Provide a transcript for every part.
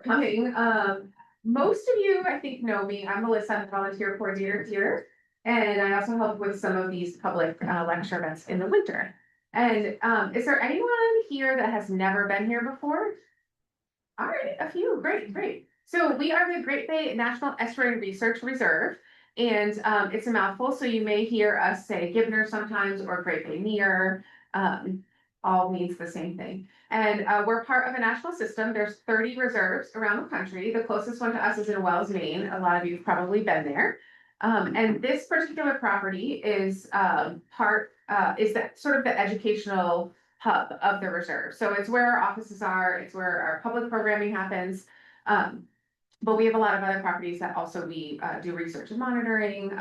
Coming. Most of you, I think, know me. I'm Melissa, I'm the volunteer coordinator here. And I also help with some of these public lecture events in the winter. And is there anyone here that has never been here before? All right, a few. Great, great. So we are the Great Bay National Estuary Research Reserve. And it's a mouthful, so you may hear us say GBNERR sometimes or Great Bay NERR. All means the same thing. And we're part of a national system. There's 30 reserves around the country. The closest one to us is in Wells, Maine. A lot of you have probably been there. And this particular property is is that sort of the educational hub of the reserve. So it's where our offices are, it's where our public programming happens. But we have a lot of other properties that also we do research and monitoring,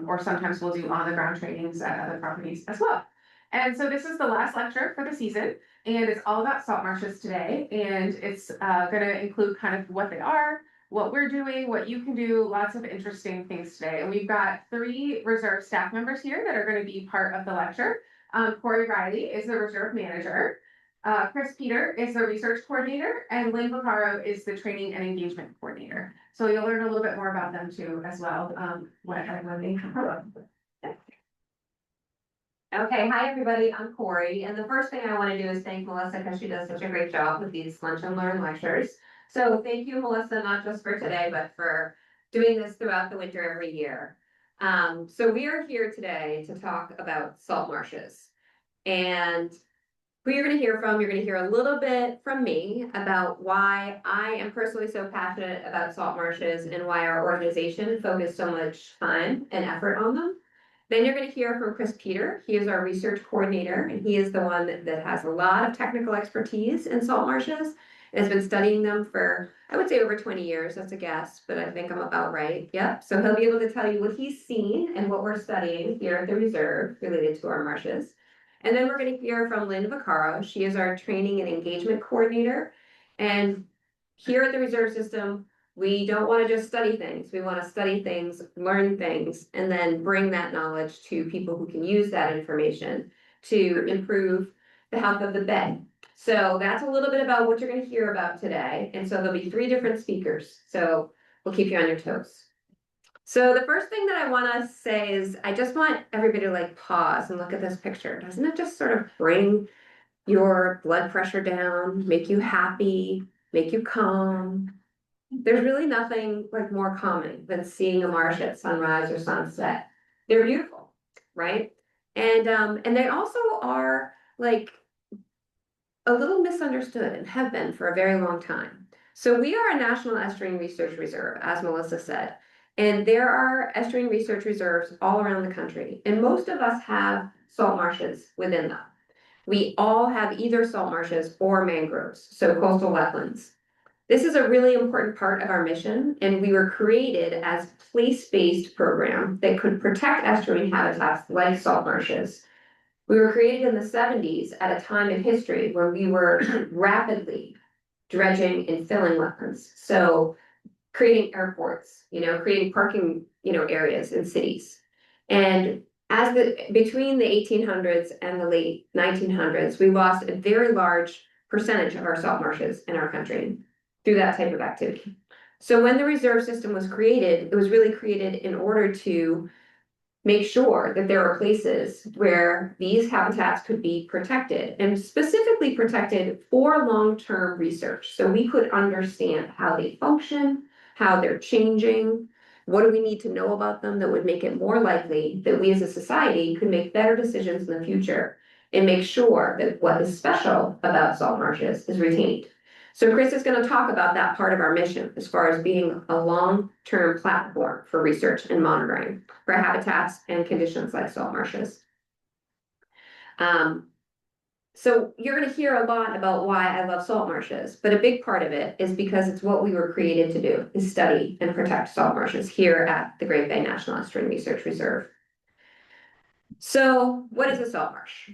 or sometimes we'll do on the ground trainings at other properties as well. And so this is the last lecture for the season, and it's all about salt marshes today. And it's going to include kind of what they are, what we're doing, what you can do, lots of interesting things today. And we've got 3 reserve staff members here that are going to be part of the lecture. Corey Riley is the reserve manager. Chris Peter is the research coordinator, and Lynn Vaccaro is the training and engagement coordinator. So you'll learn a little bit more about them too as well when they come up. Okay, hi everybody, I'm Corey, and the first thing I want to do is thank Melissa because she does such a great job with these Lunch and Learn lectures. So thank you, Melissa, not just for today, but for doing this throughout the winter every year. So we are here today to talk about salt marshes. And who you're going to hear from, you're going to hear a little bit from me about why I am personally so passionate about salt marshes and why our organization focused so much time and effort on them. Then you're going to hear from Chris Peter. He is our research coordinator, and he is the one that has a lot of technical expertise in salt marshes and has been studying them for, I would say, over 20 years. That's a guess, but I think I'm about right. Yep. So he'll be able to tell you what he's seen and what we're studying here at the reserve related to our marshes. And then we're going to hear from Lynn Vaccaro. She is our training and engagement coordinator. And here at the reserve system, we don't want to just study things. We want to study things, learn things, and then bring that knowledge to people who can use that information to improve the health of the bay. So that's a little bit about what you're going to hear about today. And so there'll be 3 different speakers. So we'll keep you on your toes. So the first thing that I want to say is I just want everybody to like pause and look at this picture. Doesn't it just sort of bring your blood pressure down, make you happy, make you calm? There's really nothing like more common than seeing a marsh at sunrise or sunset. They're beautiful, right? And they also are like a little misunderstood and have been for a very long time. So we are a National Estuarine Research Reserve, as Melissa said, and there are estuarine research reserves all around the country, and most of us have salt marshes within them. We all have either salt marshes or mangroves, so coastal wetlands. This is a really important part of our mission, and we were created as a place-based program that could protect estuarine habitats like salt marshes. We were created in the 70s at a time in history where we were rapidly dredging and filling wetlands. So creating airports, creating parking, areas in cities. And between the 1800s and the late 1900s, we lost a very large percentage of our salt marshes in our country through that type of activity. So when the reserve system was created, it was really created in order to make sure that there were places where these habitats could be protected, and specifically protected for long-term research. So we could understand how they function, how they're changing, what do we need to know about them that would make it more likely that we as a society could make better decisions in the future and make sure that what is special about salt marshes is retained. So Chris is going to talk about that part of our mission as far as being a long-term platform for research and monitoring for habitats and conditions like salt marshes. So you're going to hear a lot about why I love salt marshes, but a big part of it is because it's what we were created to do, is study and protect salt marshes here at the Great Bay National Estuarine Research Reserve. So what is a salt marsh?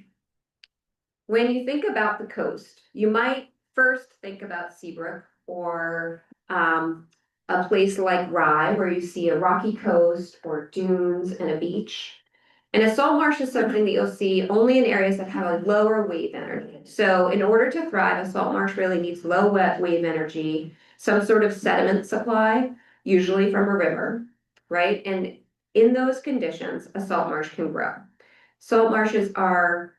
When you think about the coast, you might first think about Seabrook or a place like Rye where you see a rocky coast or dunes and a beach. And a salt marsh is something that you'll see only in areas that have a lower wave energy. So in order to thrive, a salt marsh really needs low wave energy some sort of sediment supply, usually from a river, right? And in those conditions, a salt marsh can grow. Salt marshes are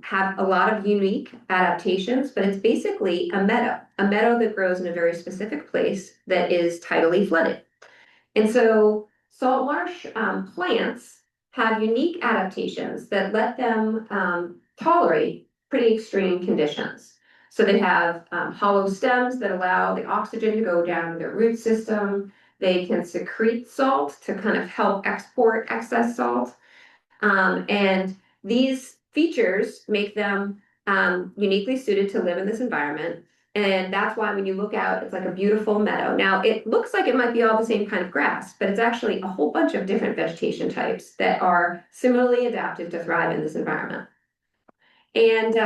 have a lot of unique adaptations, but it's basically a meadow that grows in a very specific place that is tidally flooded. And so salt marsh plants have unique adaptations that let them tolerate pretty extreme conditions. So they have hollow stems that allow the oxygen to go down their root system. They can secrete salt to kind of help export excess salt. And these features make them uniquely suited to live in this environment. And that's why when you look out, it's like a beautiful meadow. Now, it looks like it might be all the same kind of grass, but it's actually a whole bunch of different vegetation types that are similarly adapted to thrive in this environment. And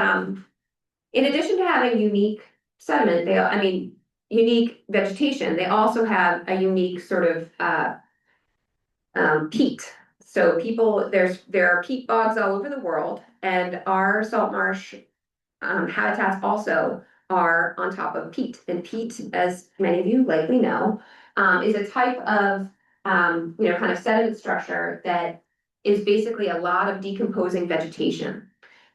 in addition to having unique sediment, unique vegetation, they also have a unique sort of peat. So there are peat bogs all over the world, and our salt marsh habitats also are on top of peat. And peat, as many of you likely know, is a type of kind of sediment structure that is basically a lot of decomposing vegetation.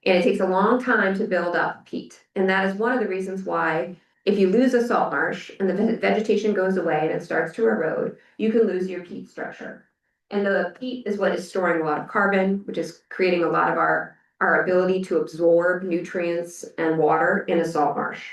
And it takes a long time to build up peat. And that is one of the reasons why if you lose a salt marsh and the vegetation goes away and it starts to erode, you can lose your peat structure. And the peat is what is storing a lot of carbon, which is creating a lot of our ability to absorb nutrients and water in a salt marsh.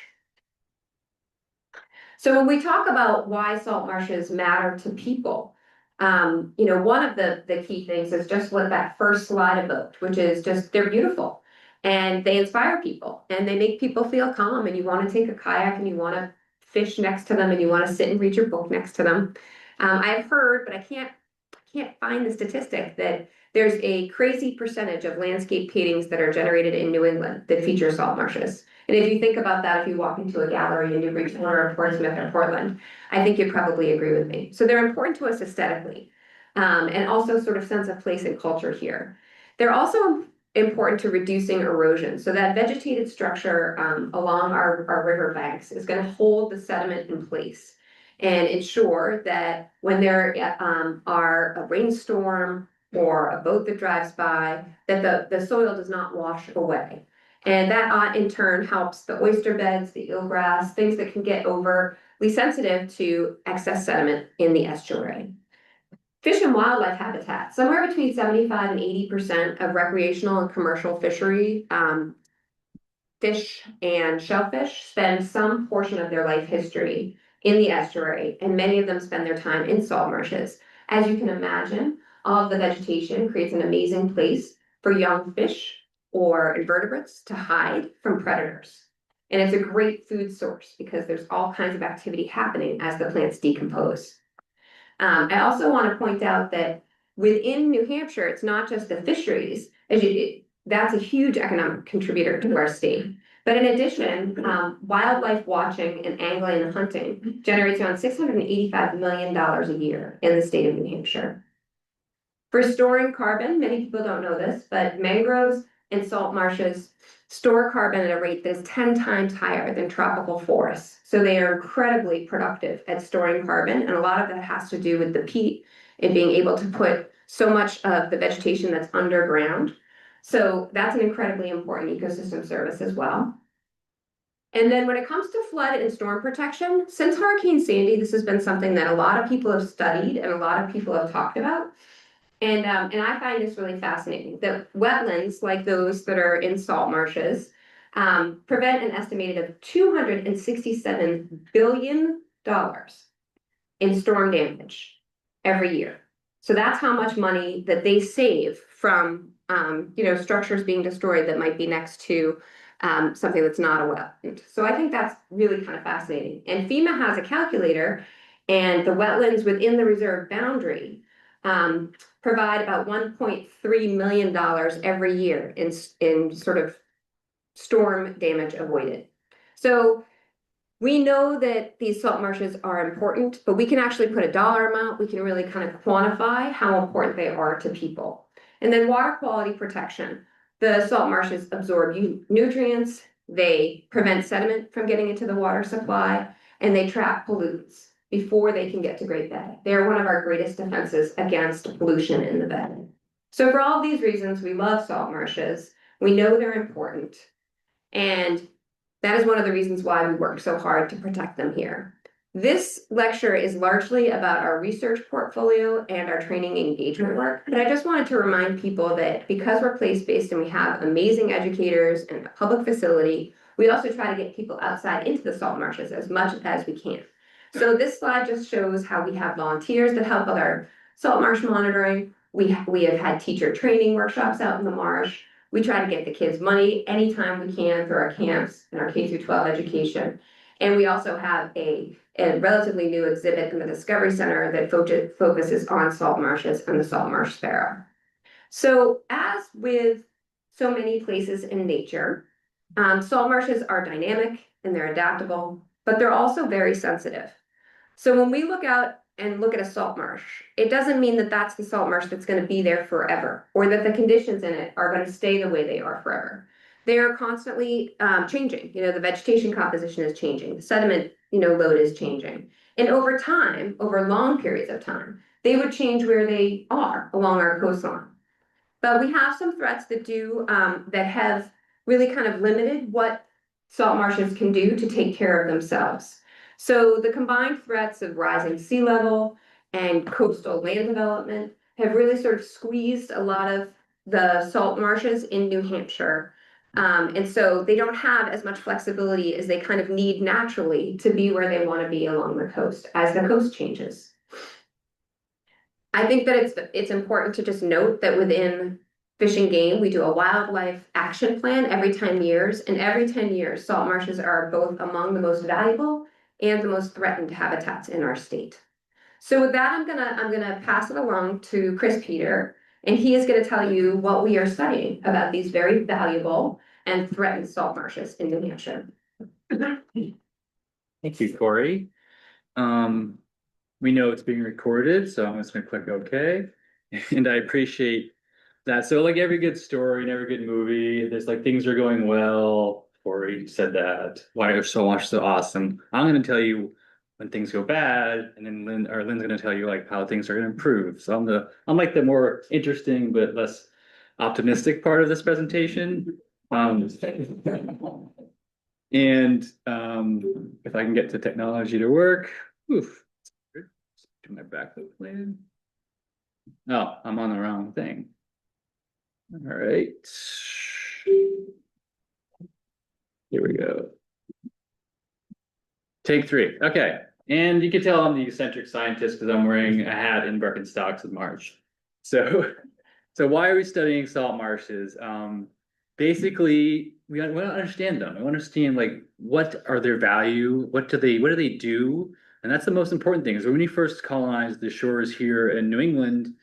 So when we talk about why salt marshes matter to people, one of the key things is just what that first slide evoked, which is just they're beautiful and they inspire people and they make people feel calm, and you want to take a kayak and you want to fish next to them and you want to sit and read your book next to them. I've heard, but I can't find the statistic, that there's a crazy percentage of landscape paintings that are generated in New England that feature salt marshes. And if you think about that, if you walk into a gallery in Newburyport or Portsmouth or Portland, I think you'd probably agree with me. So they're important to us aesthetically, and also sort of sense of place and culture here. They're also important to reducing erosion. So that vegetated structure along our riverbanks is going to hold the sediment in place and ensure that when there are a rainstorm or a boat that drives by, that the soil does not wash away. And that in turn helps the oyster beds, the eelgrass, things that can get overly sensitive to excess sediment in the estuary. Fish and wildlife habitat. Somewhere between 75 and 80% of recreational and commercial fishery fish and shellfish spend some portion of their life history in the estuary, and many of them spend their time in salt marshes. As you can imagine, all of the vegetation creates an amazing place for young fish or invertebrates to hide from predators. And it's a great food source because there's all kinds of activity happening as the plants decompose. I also want to point out that within New Hampshire, it's not just the fisheries. That's a huge economic contributor to our state. But in addition, wildlife watching and angling and hunting generates around $685 million a year in the state of New Hampshire. For storing carbon, many people don't know this, but mangroves and salt marshes store carbon at a rate that is 10 times higher than tropical forests. So they are incredibly productive at storing carbon, and a lot of that has to do with the peat and being able to put so much of the vegetation that's underground. So that's an incredibly important ecosystem service as well. And then when it comes to flood and storm protection, since Hurricane Sandy, this has been something that a lot of people have studied and a lot of people have talked about. And I find this really fascinating, that wetlands like those that are in salt marshes prevent an estimated of $267 billion in storm damage every year. So that's how much money that they save from structures being destroyed that might be next to something that's not a wetland. So I think that's really kind of fascinating. And FEMA has a calculator, and the wetlands within the reserve boundary provide about $1.3 million every year in sort of storm damage avoided. So we know that these salt marshes are important, but we can actually put a dollar amount. We can really kind of quantify how important they are to people. And then water quality protection. The salt marshes absorb nutrients. They prevent sediment from getting into the water supply, and they trap pollutants before they can get to Great Bay. They're one of our greatest defenses against pollution in the bay. So for all of these reasons, we love salt marshes. We know they're important. And that is one of the reasons why we work so hard to protect them here. This lecture is largely about our research portfolio and our training engagement work, but I just wanted to remind people that because we're place-based and we have amazing educators and a public facility, we also try to get people outside into the salt marshes as much as we can. So this slide just shows how we have volunteers that help with our salt marsh monitoring. We have had teacher training workshops out in the marsh. We try to get the kids money anytime we can through our camps and our K through 12 education. And we also have a relatively new exhibit in the Discovery Center that focuses on salt marshes and the salt marsh sparrow. So as with so many places in nature, salt marshes are dynamic and they're adaptable, but they're also very sensitive. So when we look out and look at a salt marsh, it doesn't mean that that's the salt marsh that's going to be there forever, or that the conditions in it are going to stay the way they are forever. They are constantly changing. You know, the vegetation composition is changing, the sediment, load is changing. And over time, over long periods of time, they would change where they are along our coastline. But we have some threats that have really kind of limited what salt marshes can do to take care of themselves. So the combined threats of rising sea level and coastal land development have really sort of squeezed a lot of the salt marshes in New Hampshire. And so they don't have as much flexibility as they kind of need naturally to be where they want to be along the coast as the coast changes. I think that it's important to just note that within Fish and Game, we do a wildlife action plan every 10 years, and every 10 years, salt marshes are both among the most valuable and the most threatened habitats in our state. So with that, I'm gonna pass it along to Chris Peter, and he is gonna tell you what we are studying about these very valuable and threatened salt marshes in New Hampshire. Thank you, Corey. We know it's being recorded, so I'm just gonna click OK. And I appreciate that. So like every good story and every good movie, there's like things are going well. Corey said that. Why are so much so awesome? I'm gonna tell you when things go bad, and then Lynn's gonna tell you like how things are gonna improve. So I'm like the more interesting but less optimistic part of this presentation. And if I can get the technology to work, oof, do my backup plan. Oh, I'm on the wrong thing. All right. Here we go. Take 3. Okay. And you can tell I'm the eccentric scientist because I'm wearing a hat in Birkenstocks with March. So why are we studying salt marshes? Basically, we want to understand them. We want to understand like what are their value, what do they do, and that's the most important thing. Is when we first colonized the shores here in New England,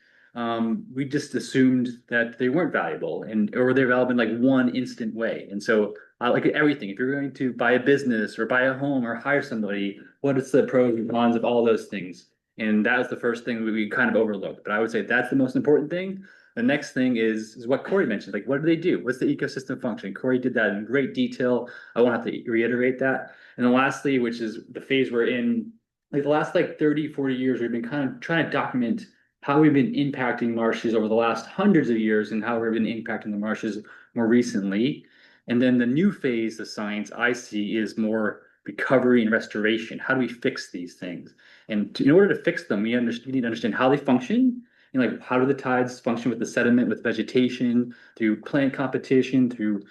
we just assumed that they weren't valuable, or they're valuable in like one instant way. And so, like everything, if you're going to buy a business or buy a home or hire somebody, what is the pros and cons of all those things? And that was the first thing we kind of overlooked. But I would say that's the most important thing. The next thing is what Corey mentioned. Like, what do they do? What's the ecosystem function? Corey did that in great detail. I won't have to reiterate that. And then lastly, which is the phase we're in, like the last like 30, 40 years, we've been kind of trying to document how we've been impacting marshes over the last hundreds of years and how we've been impacting the marshes more recently. And then the new phase of science I see is more recovery and restoration. How do we fix these things? And in order to fix them, we need to understand how they function, and like how do the tides function with the sediment, with vegetation, through plant competition, through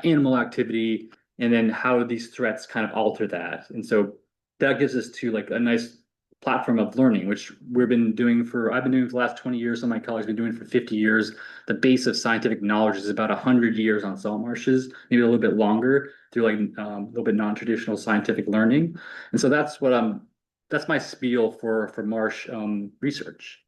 animal activity, and then how do these threats kind of alter that? And so that gives us to like a nice platform of learning, which I've been doing for the last 20 years. Some of my colleagues have been doing for 50 years. The base of scientific knowledge is about 100 years on salt marshes, maybe a little bit longer through like a little bit non-traditional scientific learning. And so that's my spiel for marsh research.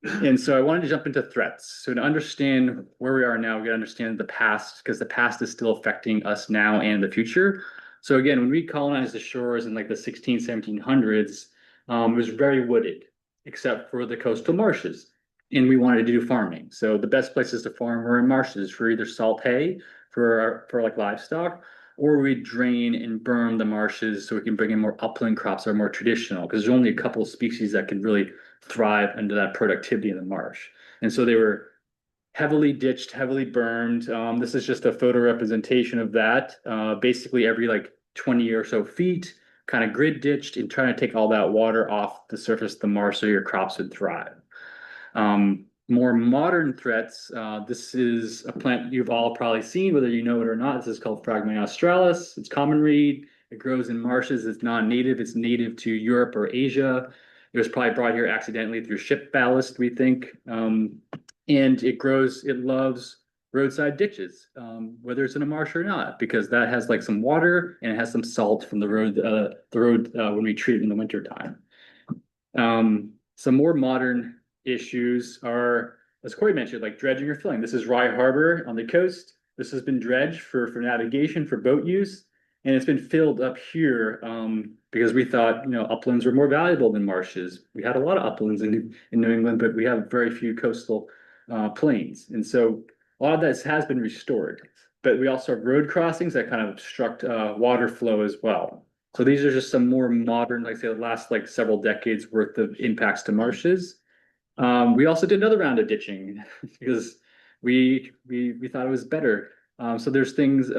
And so I wanted to jump into threats. So to understand where we are now, we got to understand the past, because the past is still affecting us now and the future. So again, when we colonized the shores in like the 1700s, it was very wooded, except for the coastal marshes. And we wanted to do farming. So the best places to farm were in marshes for either salt hay for like livestock, or we drain and berm the marshes so we can bring in more upland crops that are more traditional, because there's only a couple of species that can really thrive under that productivity in the marsh. And so they were heavily ditched, heavily burned. This is just a photo representation of that. Basically, every like 20 or so feet, kind of grid ditched and trying to take all that water off the surface of the marsh so your crops would thrive. More modern threats. This is a plant you've all probably seen, whether you know it or not. This is called Phragmia australis. It's common reed. It grows in marshes. It's non-native. It's native to Europe or Asia. It was probably brought here accidentally through ship ballast, we think. And it grows, it loves roadside ditches, whether it's in a marsh or not, because that has like some water and it has some salt from the road when we treat it in the wintertime. Some more modern issues are, as Corey mentioned, like dredging or filling. This is Rye Harbor on the coast. This has been dredged for navigation, for boat use, and it's been filled up here because we thought, uplands were more valuable than marshes. We had a lot of uplands in New England, but we have very few coastal plains. And so a lot of this has been restored. But we also have road crossings that kind of obstruct water flow as well. So these are just some more modern, like I say, the last like several decades worth of impacts to marshes. We also did another round of ditching because we thought it was better. So there's things,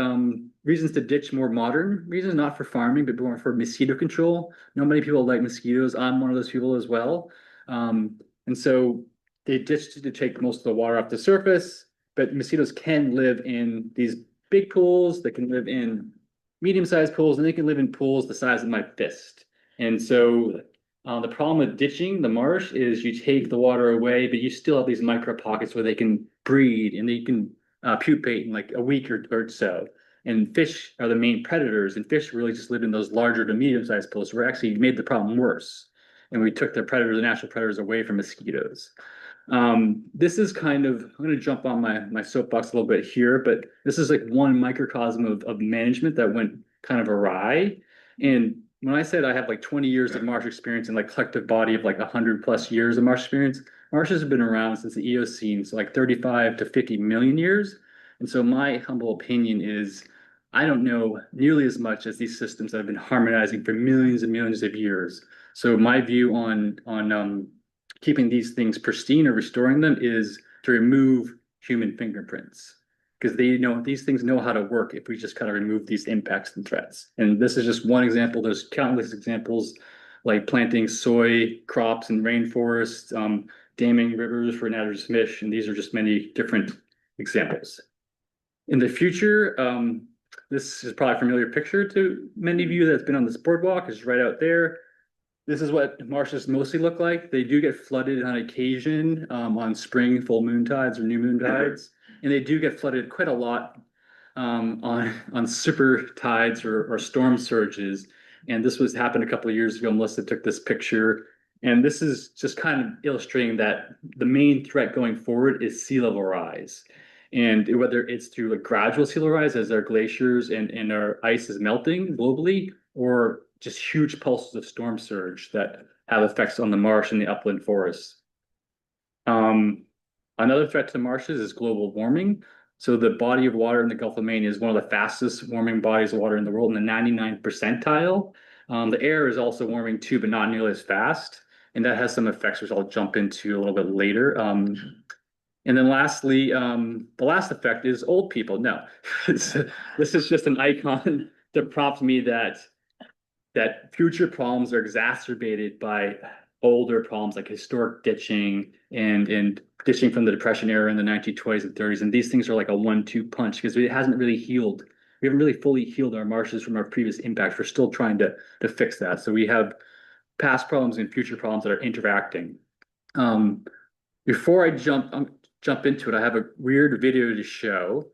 reasons to ditch, more modern reasons, not for farming, but more for mosquito control. Not many people like mosquitoes. I'm one of those people as well. And so they ditched to take most of the water off the surface, but mosquitoes can live in these big pools. They can live in medium-sized pools, and they can live in pools the size of my fist. And so the problem with ditching the marsh is you take the water away, but you still have these micro pockets where they can breed and they can pupate in like a week or so. And fish are the main predators, and fish really just live in those larger to medium-sized pools. So we actually made the problem worse. And we took the natural predators away from mosquitoes. This is kind of, I'm going to jump on my soapbox a little bit here, but this is like one microcosm of management that went kind of awry. And when I said I have like 20 years of marsh experience and like collective body of like 100+ years of marsh experience, marshes have been around since the Eocene, so like 35 to 50 million years. And so my humble opinion is I don't know nearly as much as these systems that have been harmonizing for millions and millions of years. So my view on keeping these things pristine or restoring them is to remove human fingerprints, because these things know how to work if we just kind of remove these impacts and threats. And this is just one example. There's countless examples, like planting soy crops in rainforests, damming rivers for native fish, and these are just many different examples. In the future, this is probably a familiar picture to many of you that's been on this boardwalk. It's right out there. This is what marshes mostly look like. They do get flooded on occasion on spring full moon tides or new moon tides, and they do get flooded quite a lot on super tides or storm surges. And this happened a couple of years ago. Melissa took this picture, and this is just kind of illustrating that the main threat going forward is sea level rise. And whether it's through a gradual sea level rise as our glaciers and our ice is melting globally, or just huge pulses of storm surge that have effects on the marsh and the upland forests. Another threat to the marshes is global warming. So the body of water in the Gulf of Maine is one of the fastest warming bodies of water in the world, in the 99th percentile. The air is also warming too, but not nearly as fast. And that has some effects, which I'll jump into a little bit later. And then lastly, the last effect is old people. No, this is just an icon to prompt me that future problems are exacerbated by older problems like historic ditching and ditching from the Depression era in the 1920s and 30s. And these things are like a 1-2 punch because it hasn't really healed. We haven't really fully healed our marshes from our previous impacts. We're still trying to fix that. So we have past problems and future problems that are interacting. Before I jump into it, I have a weird video to show.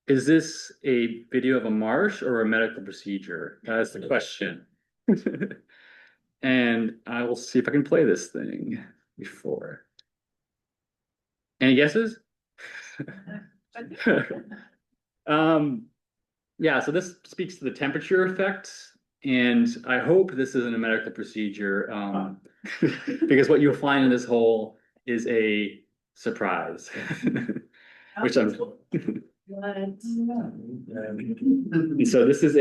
Is this a video of a marsh or a medical procedure? That's the question. And I will see if I can play this thing before. Any guesses? Yeah, so this speaks to the temperature effects, and I hope this isn't a medical procedure, because what you'll find in this hole is a surprise, which I'm So this is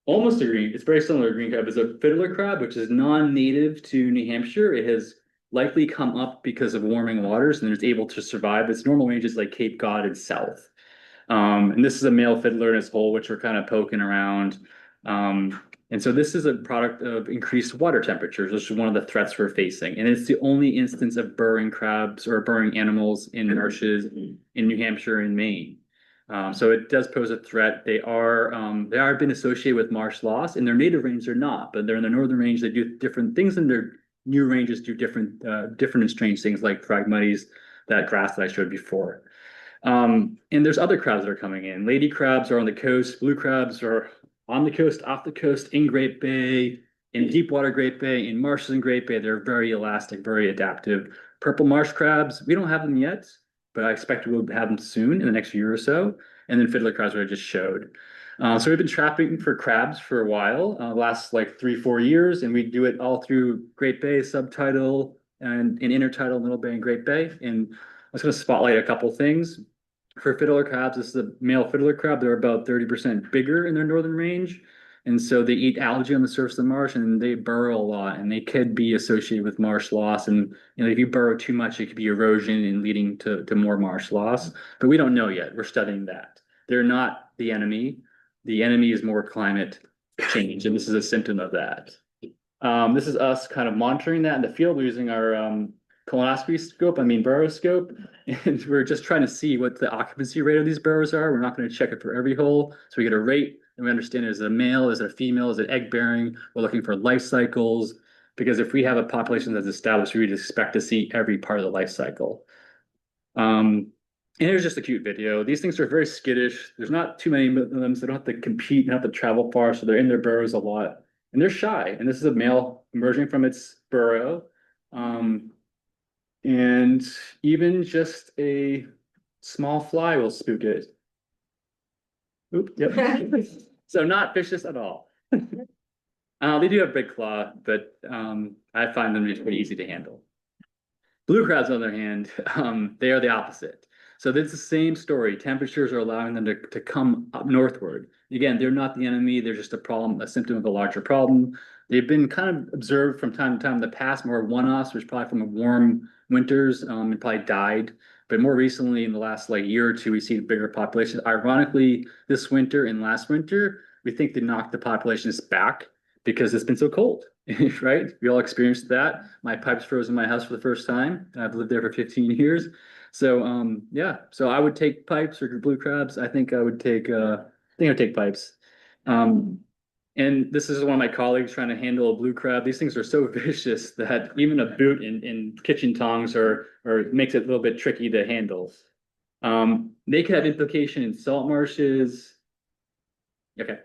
almost a green, it's very similar to green crab. It's a fiddler crab, which is non-native to New Hampshire. It has likely come up because of warming waters and it's able to survive. Its normal range is like Cape Cod and south. And this is a male fiddler in its hole, which we're kind of poking around. And so this is a product of increased water temperatures, which is one of the threats we're facing. And it's the only instance of burrowing crabs or burrowing animals in marshes in New Hampshire and Maine. So it does pose a threat. They are been associated with marsh loss. In their native range, they're not, but they're in the northern range. They do different things, and their new ranges do different and strange things like phragmites, that grass that I showed before. And there's other crabs that are coming in. Lady crabs are on the coast. Blue crabs are on the coast, off the coast, in Great Bay, in deep water Great Bay, in marshes in Great Bay. They're very elastic, very adaptive. Purple marsh crabs, we don't have them yet, but I expect we'll have them soon in the next year or so. And then fiddler crabs, what I just showed. So we've been trapping for crabs for a while, last like 3-4 years, and we do it all through Great Bay, subtidal, and in intertidal, Middle Bay, and Great Bay. And I was going to spotlight a couple things. For fiddler crabs, this is a male fiddler crab. They're about 30% bigger in their northern range. And so they eat algae on the surface of the marsh and they burrow a lot and they could be associated with marsh loss. And if you burrow too much, it could be erosion and leading to more marsh loss. But we don't know yet. We're studying that. They're not the enemy. The enemy is more climate change, and this is a symptom of that. This is us kind of monitoring that in the field. We're using our colonoscopy scope, burrowscope, and we're just trying to see what the occupancy rate of these burrows are. We're not going to check it for every hole. So we get a rate and we understand, is it a male, is it a female, is it egg bearing? We're looking for life cycles, because if we have a population that's established, we would expect to see every part of the life cycle. And here's just a cute video. These things are very skittish. There's not too many of them, so they don't have to compete, they don't have to travel far, so they're in their burrows a lot. And they're shy. And this is a male emerging from its burrow. And even just a small fly will spook it. Oop, yep. So not vicious at all. They do have big claw, but I find them to be pretty easy to handle. Blue crabs, on the other hand, they are the opposite. So it's the same story. Temperatures are allowing them to come up northward. Again, they're not the enemy. They're just a problem, a symptom of a larger problem. They've been kind of observed from time to time in the past, more one-offs, which probably from warm winters, and probably died. But more recently, in the last year or two, we see bigger populations. Ironically, this winter and last winter, we think they knocked the populations back because it's been so cold, right? We all experienced that. My pipes froze in my house for the first time. I've lived there for 15 years. So yeah, so I would take pipes or blue crabs. I think I would take pipes. And this is one of my colleagues trying to handle a blue crab. These things are so vicious that even a boot in kitchen tongs or makes it a little bit tricky to handle. They could have implication in salt marshes. Okay,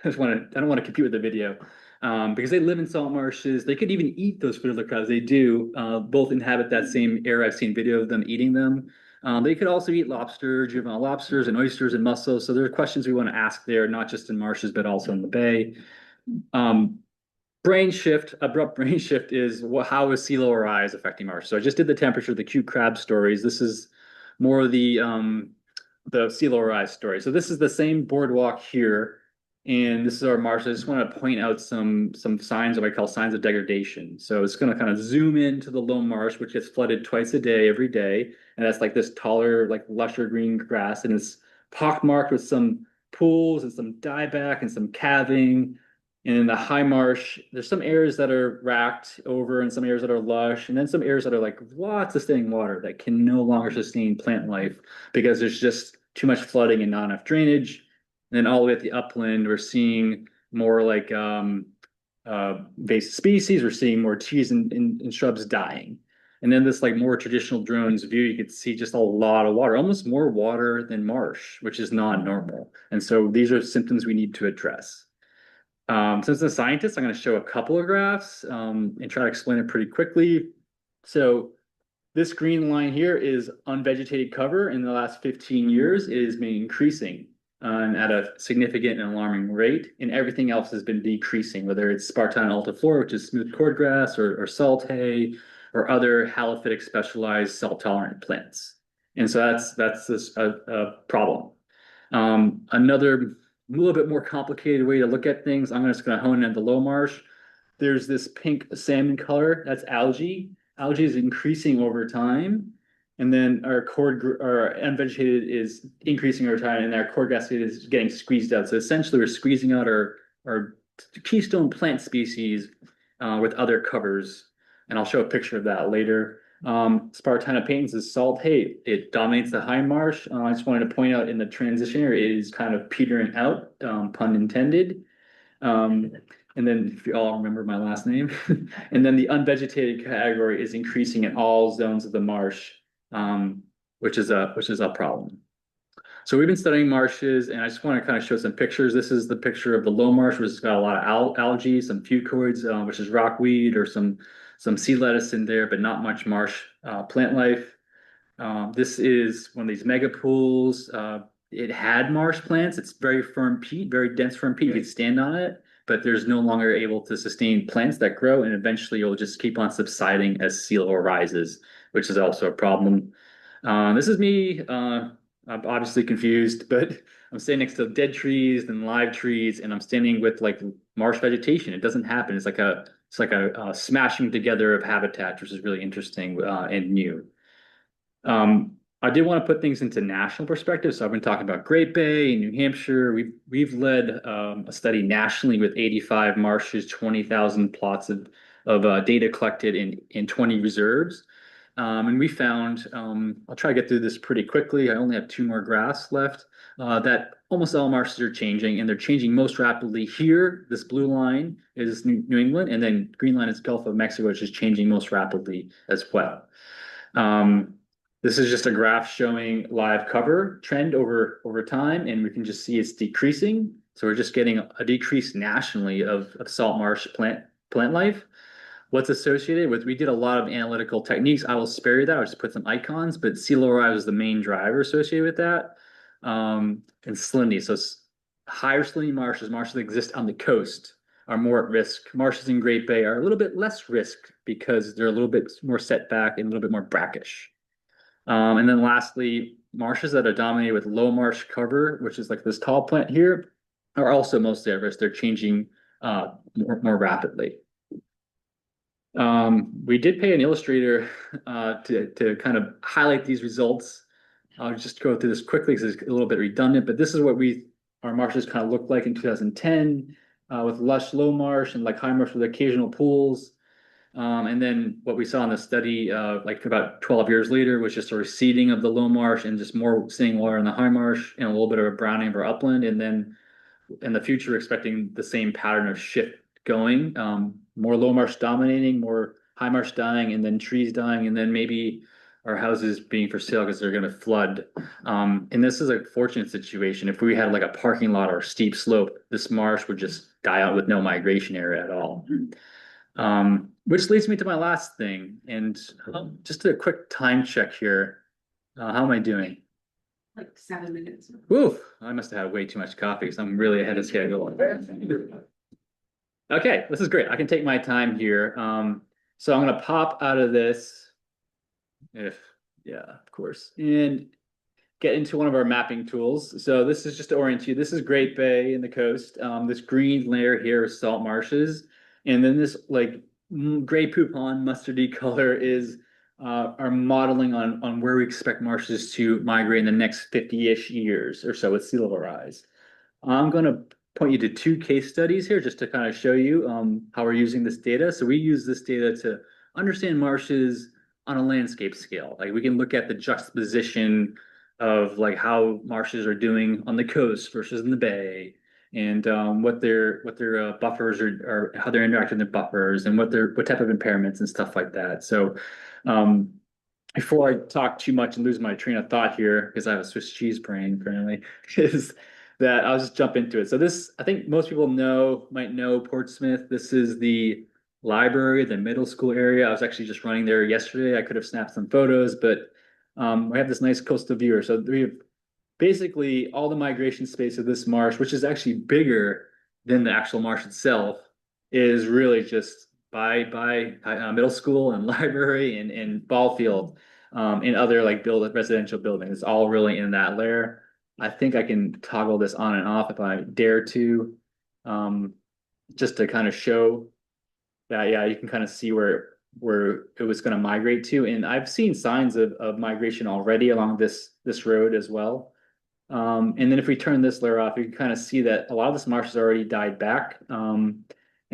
I don't want to compete with the video. Because they live in salt marshes. They could even eat those fiddler crabs. They do. Both inhabit that same area. I've seen video of them eating them. They could also eat lobster, juvenile lobsters, and oysters and mussels. So there are questions we want to ask there, not just in marshes, but also in the bay. Abrupt brain shift is how is sea level rise affecting marshes? So I just did the temperature, the cute crab stories. This is more the sea level rise story. So this is the same boardwalk here. And this is our marsh. I just want to point out some signs, what I call signs of degradation. So it's going to kind of zoom into the low marsh, which gets flooded twice a day, every day. And that's like this taller, lusher green grass. And it's pockmarked with some pools and some dieback and some calving. And in the high marsh, there's some areas that are racked over and some areas that are lush. And then some areas that are lots of standing water that can no longer sustain plant life because there's just too much flooding and not enough drainage. And then all the way at the upland, we're seeing more invasive species. We're seeing more trees and shrubs dying. And then this more traditional drone's view, you could see just a lot of water, almost more water than marsh, which is not normal. And so these are symptoms we need to address. Since I'm a scientist, I'm going to show a couple of graphs and try to explain it pretty quickly. So this green line here is unvegetated cover in the last 15 years. It has been increasing. At a significant and alarming rate, and everything else has been decreasing, whether it's spartina altiflora, which is smooth cordgrass, or salt hay, or other halophytic specialized salt tolerant plants. And so that's a problem. Another little bit more complicated way to look at things, I'm just gonna hone in the low marsh. There's this pink salmon color, that's algae. Algae is increasing over time. And then our unvegetated is increasing over time, and our cord grassed is getting squeezed out. So essentially, we're squeezing out our keystone plant species with other covers. And I'll show a picture of that later. Spartina patens is salt. Hey, it dominates the high marsh. I just wanted to point out in the transition area, it is kind of petering out, pun intended. Um, and then if you all remember my last name, and then the unvegetated category is increasing in all zones of the marsh, which is a problem. So we've been studying marshes, and I just want to kind of show some pictures. This is the picture of the low marsh, which has got a lot of algae, some fucoids, which is rockweed, or some sea lettuce in there, but not much marsh plant life. This is one of these mega pools. It had marsh plants. It's very firm peat, very dense firm peat. You could stand on it, but there's no longer able to sustain plants that grow, and eventually it'll just keep on subsiding as sea level rises, which is also a problem. This is me. I'm obviously confused, but I'm standing next to dead trees and live trees, and I'm standing with like marsh vegetation. It doesn't happen. It's like a smashing together of habitats, which is really interesting and new. I did want to put things into national perspective. So I've been talking about Great Bay in New Hampshire. We've led a study nationally with 85 marshes, 20,000 plots of data collected in 20 reserves. And we found, I'll try to get through this pretty quickly. I only have two more graphs left. That almost all marshes are changing, and they're changing most rapidly here. This blue line is New England, and then green line is Gulf of Mexico, which is changing most rapidly as well. Um, this is just a graph showing live cover trend over time, and we can just see it's decreasing. So we're just getting a decrease nationally of salt marsh plant life. What's associated with, we did a lot of analytical techniques. I will spare you that. I'll just put some icons, but sea level rise is the main driver associated with that. And salinity. So higher salinity marshes that exist on the coast are more at risk. Marshes in Great Bay are a little bit less risk because they're a little bit more set back and a little bit more brackish. And then lastly, marshes that are dominated with low marsh cover, which is like this tall plant here, are also mostly at risk. They're changing more rapidly. We did pay an illustrator to kind of highlight these results. I'll just go through this quickly because it's a little bit redundant, but this is what our marshes kind of looked like in 2010 with lush low marsh and like high marsh with occasional pools. And then what we saw in the study, like about 12 years later, was just a receding of the low marsh and just more standing water in the high marsh and a little bit of a browning of our upland. And then in the future, we're expecting the same pattern of shift going, more low marsh dominating, more high marsh dying, and then trees dying, and then maybe our houses being for sale because they're going to flood. And this is a fortunate situation. If we had like a parking lot or a steep slope, this marsh would just die out with no migration area at all. Which leads me to my last thing, and just a quick time check here. How am I doing? Like 7 minutes. Woo! I must have had way too much coffee, so I'm really ahead of schedule. Okay, this is great. I can take my time here. So I'm gonna pop out of this, yeah, of course, and get into one of our mapping tools. So this is just to orient you. This is Great Bay in the coast. This green layer here is salt marshes, and then this like gray poupon mustardy color is our modeling on where we expect marshes to migrate in the next 50-ish years or so with sea level rise. I'm going to point you to two case studies here just to kind of show you how we're using this data. So we use this data to understand marshes on a landscape scale. Like we can look at the juxtaposition of like how marshes are doing on the coast versus in the bay, and what their buffers are how they're interacting with buffers, and what type of impairments and stuff like that. So before I talk too much and lose my train of thought here, because I have a Swiss cheese brain currently, is that I'll just jump into it. So this, I think most people might know Portsmouth. This is the library, the middle school area. I was actually just running there yesterday. I could have snapped some photos, but we have this nice coastal view. So we have basically all the migration space of this marsh, which is actually bigger than the actual marsh itself, is really just by middle school and library and ball field and other like residential buildings. It's all really in that layer. I think I can toggle this on and off if I dare to. Just to kind of show that, yeah, you can kind of see where it was going to migrate to. And I've seen signs of migration already along this road as well. And then if we turn this layer off, you can kind of see that a lot of this marsh has already died back. And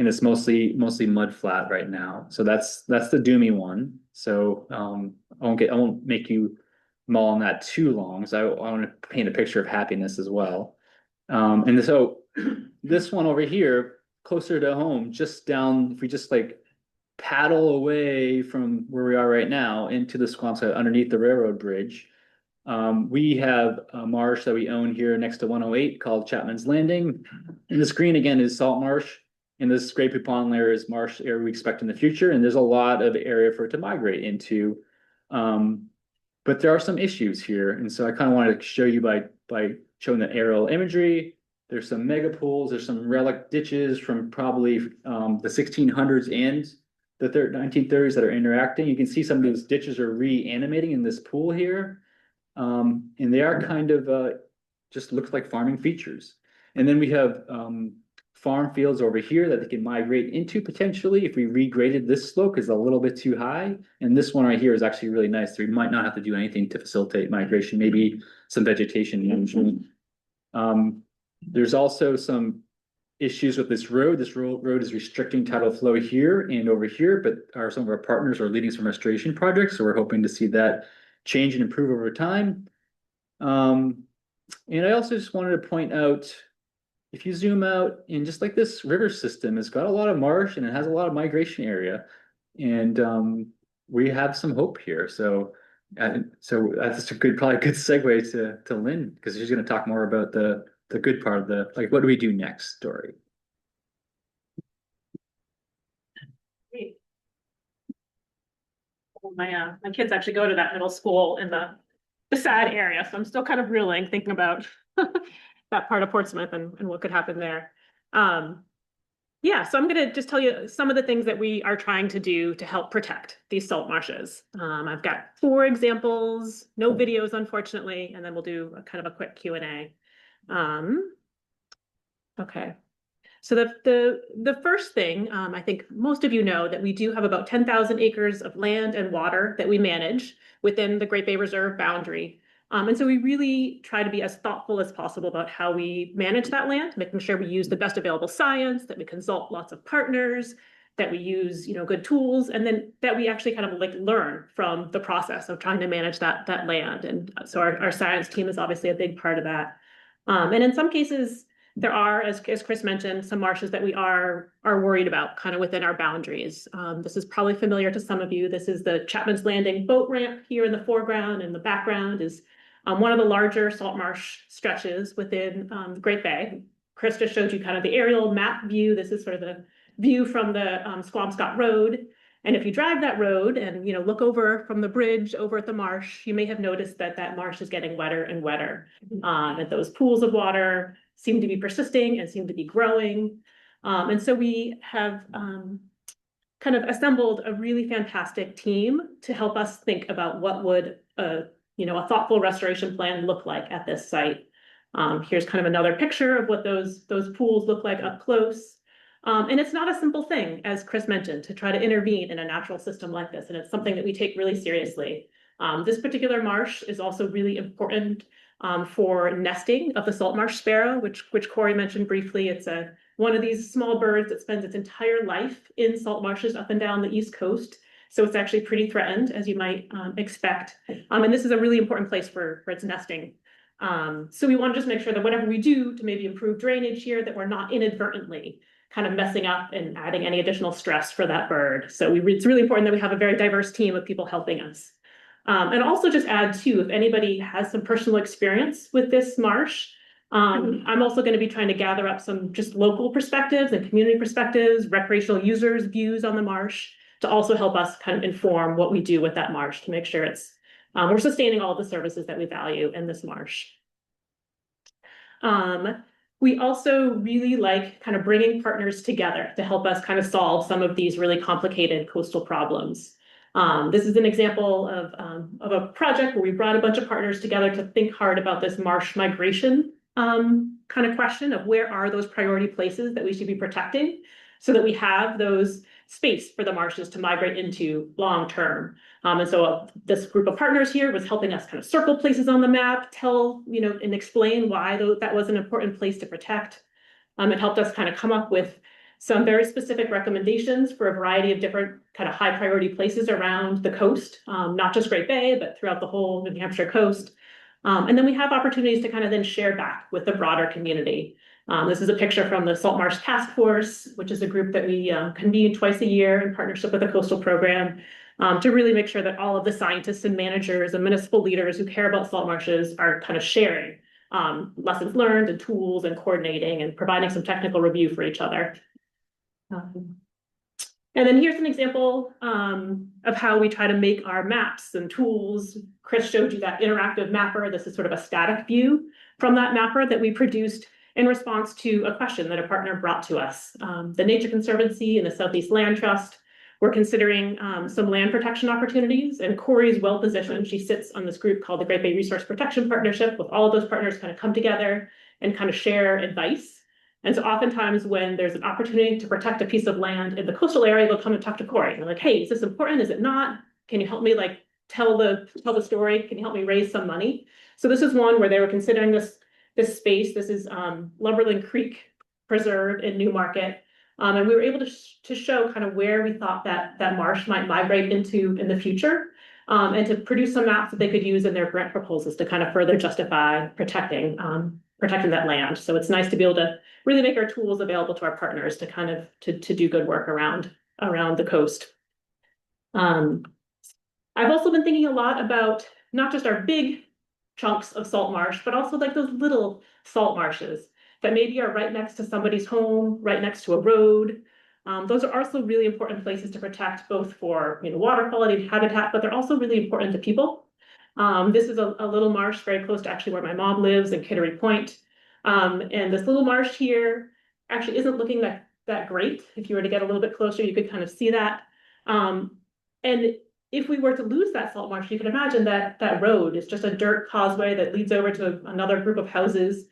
it's mostly mud flat right now. So that's the doomy one. So I won't make you mull on that too long. So I want to paint a picture of happiness as well. And so this one over here, closer to home, just down, if we just like paddle away from where we are right now into the swamps underneath the railroad bridge. We have a marsh that we own here next to 108 called Chapman's Landing. And this green again is salt marsh. And this gray poupon layer is marsh area we expect in the future. And there's a lot of area for it to migrate into. But there are some issues here. And so I kind of wanted to show you by showing the aerial imagery. There's some mega pools, there's some relic ditches from probably the 1600s and the 1930s that are interacting. You can see some of those ditches are reanimating in this pool here. And they are kind of just looks like farming features. And then we have farm fields over here that they can migrate into potentially if we regraded this slope is a little bit too high. And this one right here is actually really nice. So we might not have to do anything to facilitate migration, maybe some vegetation management. There's also some issues with this road. This road is restricting tidal flow here and over here, but some of our partners are leading some restoration projects. So we're hoping to see that change and improve over time. And I also just wanted to point out, if you zoom out and just like this river system, it's got a lot of marsh and it has a lot of migration area. And we have some hope here. So that's probably a good segue to Lynn, because she's going to talk more about the good part of like, what do we do next story. Great. Well, my kids actually go to that middle school in the sad area, so I'm still kind of reeling, thinking about that part of Portsmouth and what could happen there. Yeah, so I'm going to just tell you some of the things that we are trying to do to help protect these salt marshes. I've got 4 examples, no videos, unfortunately, and then we'll do a kind of a quick Q&A. Okay. So the first thing, I think most of you know that we do have about 10,000 acres of land and water that we manage within the Great Bay Reserve boundary. And so we really try to be as thoughtful as possible about how we manage that land, making sure we use the best available science, that we consult lots of partners, that we use, good tools, and then that we actually kind of like learn from the process of trying to manage that land. And so our science team is obviously a big part of that. And in some cases, there are, as Chris mentioned, some marshes that we are worried about kind of within our boundaries. This is probably familiar to some of you. This is the Chapman's Landing boat ramp here in the foreground, and the background is one of the larger salt marsh stretches within the Great Bay. Chris just showed you kind of the aerial map view. This is sort of the view from the Squamscott Road. And if you drive that road and look over from the bridge over at the marsh, you may have noticed that marsh is getting wetter and wetter. That those pools of water seem to be persisting and seem to be growing. And so we have kind of assembled a really fantastic team to help us think about what would a thoughtful restoration plan look like at this site. Here's kind of another picture of what those pools look like up close. And it's not a simple thing, as Chris mentioned, to try to intervene in a natural system like this. And it's something that we take really seriously. This particular marsh is also really important for nesting of the salt marsh sparrow, which Corey mentioned briefly. It's one of these small birds that spends its entire life in salt marshes up and down the East Coast. So it's actually pretty threatened, as you might expect. And this is a really important place for its nesting. So we want to just make sure that whatever we do to maybe improve drainage here, that we're not inadvertently kind of messing up and adding any additional stress for that bird. So it's really important that we have a very diverse team of people helping us. And also just add too, if anybody has some personal experience with this marsh, I'm also going to be trying to gather up some just local perspectives and community perspectives, recreational users' views on the marsh, to also help us kind of inform what we do with that marsh to make sure it's we're sustaining all of the services that we value in this marsh. We also really like kind of bringing partners together to help us kind of solve some of these really complicated coastal problems. This is an example of a project where we brought a bunch of partners together to think hard about this marsh migration kind of question of where are those priority places that we should be protecting so that we have those space for the marshes to migrate into long term. And so this group of partners here was helping us kind of circle places on the map, tell, and explain why that was an important place to protect. It helped us kind of come up with some very specific recommendations for a variety of different kind of high priority places around the coast, not just Great Bay, but throughout the whole New Hampshire coast. And then we have opportunities to kind of then share back with the broader community. This is a picture from the Salt Marsh Task Force, which is a group that we convene twice a year in partnership with the coastal program, to really make sure that all of the scientists and managers and municipal leaders who care about salt marshes are kind of sharing lessons learned and tools and coordinating and providing some technical review for each other. And then here's an example of how we try to make our maps and tools. Chris showed you that interactive mapper. This is sort of a static view from that mapper that we produced in response to a question that a partner brought to us. The Nature Conservancy and the Southeast Land Trust were considering some land protection opportunities, and Corey's well positioned. She sits on this group called the Great Bay Resource Protection Partnership, with all of those partners kind of come together and kind of share advice. And so oftentimes when there's an opportunity to protect a piece of land in the coastal area, they'll come and talk to Corey. They're like, hey, is this important? Is it not? Can you help me tell the story? Can you help me raise some money? So this is one where they were considering this space. This is Lumberland Creek Preserve in Newmarket. And we were able to show kind of where we thought that marsh might migrate into in the future, and to produce some maps that they could use in their grant proposals to kind of further justify protecting that land. So it's nice to be able to really make our tools available to our partners to kind of to do good work around the coast. I've also been thinking a lot about not just our big chunks of salt marsh, but also like those little salt marshes that maybe are right next to somebody's home, right next to a road. Those are also really important places to protect, both for water quality and habitat, but they're also really important to people. This is a little marsh very close to actually where my mom lives in Kittery Point. And this little marsh here actually isn't looking that great. If you were to get a little bit closer, you could kind of see that. And if we were to lose that salt marsh, you can imagine that road is just a dirt causeway that leads over to another group of houses.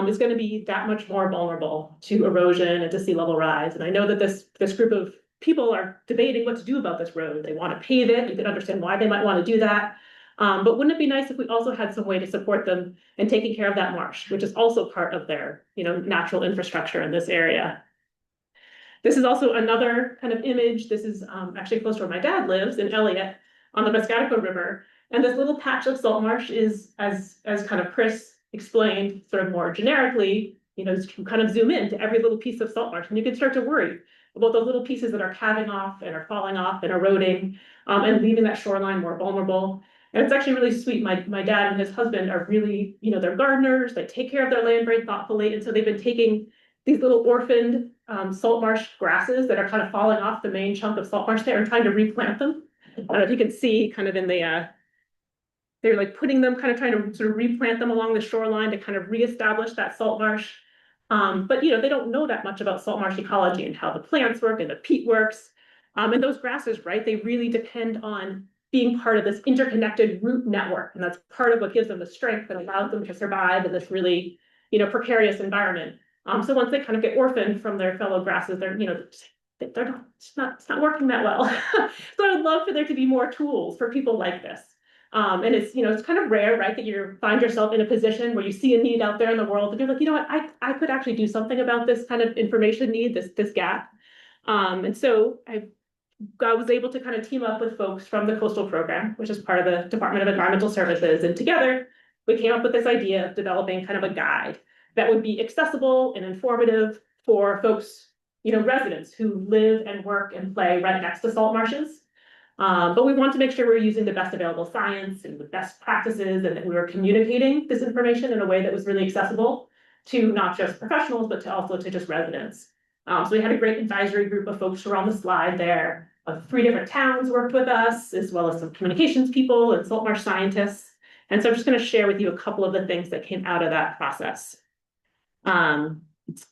Is going to be that much more vulnerable to erosion and to sea level rise. And I know that this group of people are debating what to do about this road. They want to pave it. You can understand why they might want to do that. But wouldn't it be nice if we also had some way to support them in taking care of that marsh, which is also part of their natural infrastructure in this area. This is also another kind of image. This is actually close to where my dad lives in Elliott on the Piscataqua River. And this little patch of salt marsh is, as kind of Chris explained, sort of more generically, you can kind of zoom in to every little piece of salt marsh, and you can start to worry about those little pieces that are calving off and are falling off and eroding, and leaving that shoreline more vulnerable. And it's actually really sweet. My dad and his husband are really, they're gardeners. They take care of their land very thoughtfully, and so they've been taking these little orphaned salt marsh grasses that are kind of falling off the main chunk of salt marsh there and trying to replant them. I don't know if you can see kind of in the they're like putting them, kind of trying to sort of replant them along the shoreline to kind of reestablish that salt marsh. But they don't know that much about salt marsh ecology and how the plants work and the peat works. And those grasses, right, they really depend on being part of this interconnected root network. And that's part of what gives them the strength that allows them to survive in this really, precarious environment. So once they kind of get orphaned from their fellow grasses, it's not working that well. So I would love for there to be more tools for people like this. And it's kind of rare, right, that you find yourself in a position where you see a need out there in the world and you're like, what, I could actually do something about this kind of information need, this gap. And so I was able to kind of team up with folks from the coastal program, which is part of the Department of Environmental Services. And together we came up with this idea of developing kind of a guide that would be accessible and informative for folks, residents who live and work and play right next to salt marshes. But we want to make sure we're using the best available science and the best practices, and that we were communicating this information in a way that was really accessible to not just professionals, but also to just residents. So we had a great advisory group of folks who were on the slide there. 3 different towns worked with us, as well as some communications people and salt marsh scientists. And so I'm just going to share with you a couple of the things that came out of that process.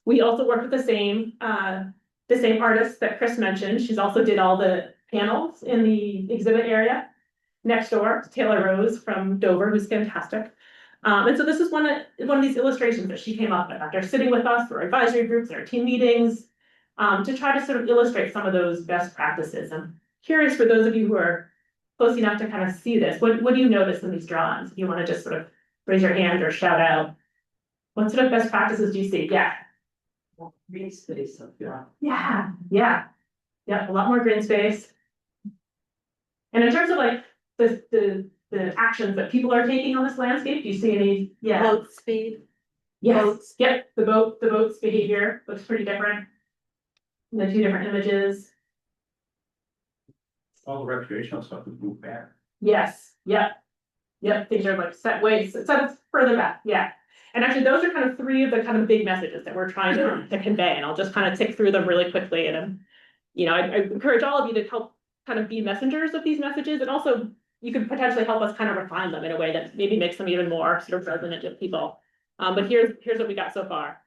We also worked with the same artist that Chris mentioned. She's also did all the panels in the exhibit area next door to Taylor Rose from Dover, who's fantastic. And so this is one of these illustrations that she came up with after sitting with us for advisory groups or team meetings, to try to sort of illustrate some of those best practices. I'm curious, for those of you who are close enough to kind of see this, what do you notice in these drawings? If you want to just sort of raise your hand or shout out, what sort of best practices do you see? Yeah. Green space up there. Yeah, a lot more green space. And in terms of like the actions that people are taking on this landscape, do you see any? Yeah. Boat speed. Yes, boats. yep, the boat's behavior looks pretty different. In the two different images. All the recreational stuff is moved back. Yes, yep. Yep, things are like set further back, yeah. And actually, those are kind of three of the kind of big messages that we're trying to convey, and I'll just kind of tick through them really quickly. And I encourage all of you to help kind of be messengers of these messages, and also you could potentially help us kind of refine them in a way that maybe makes them even more sort of resonant with people. But here's what we got so far.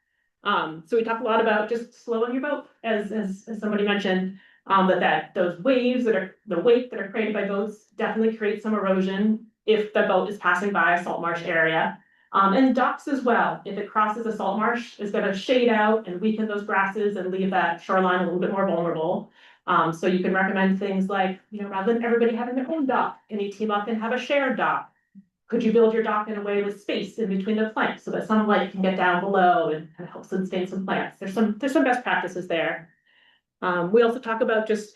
So we talked a lot about just slowing your boat, as somebody mentioned, that those waves the weight that are created by boats definitely create some erosion if the boat is passing by a salt marsh area. And docks as well, if it crosses a salt marsh, is gonna shade out and weaken those grasses and leave that shoreline a little bit more vulnerable. So you can recommend things like, rather than everybody having their own dock, can you team up and have a shared dock? Could you build your dock in a way with space in between the planks so that some light can get down below and kind of help sustain some plants? There's some best practices there. We also talk about just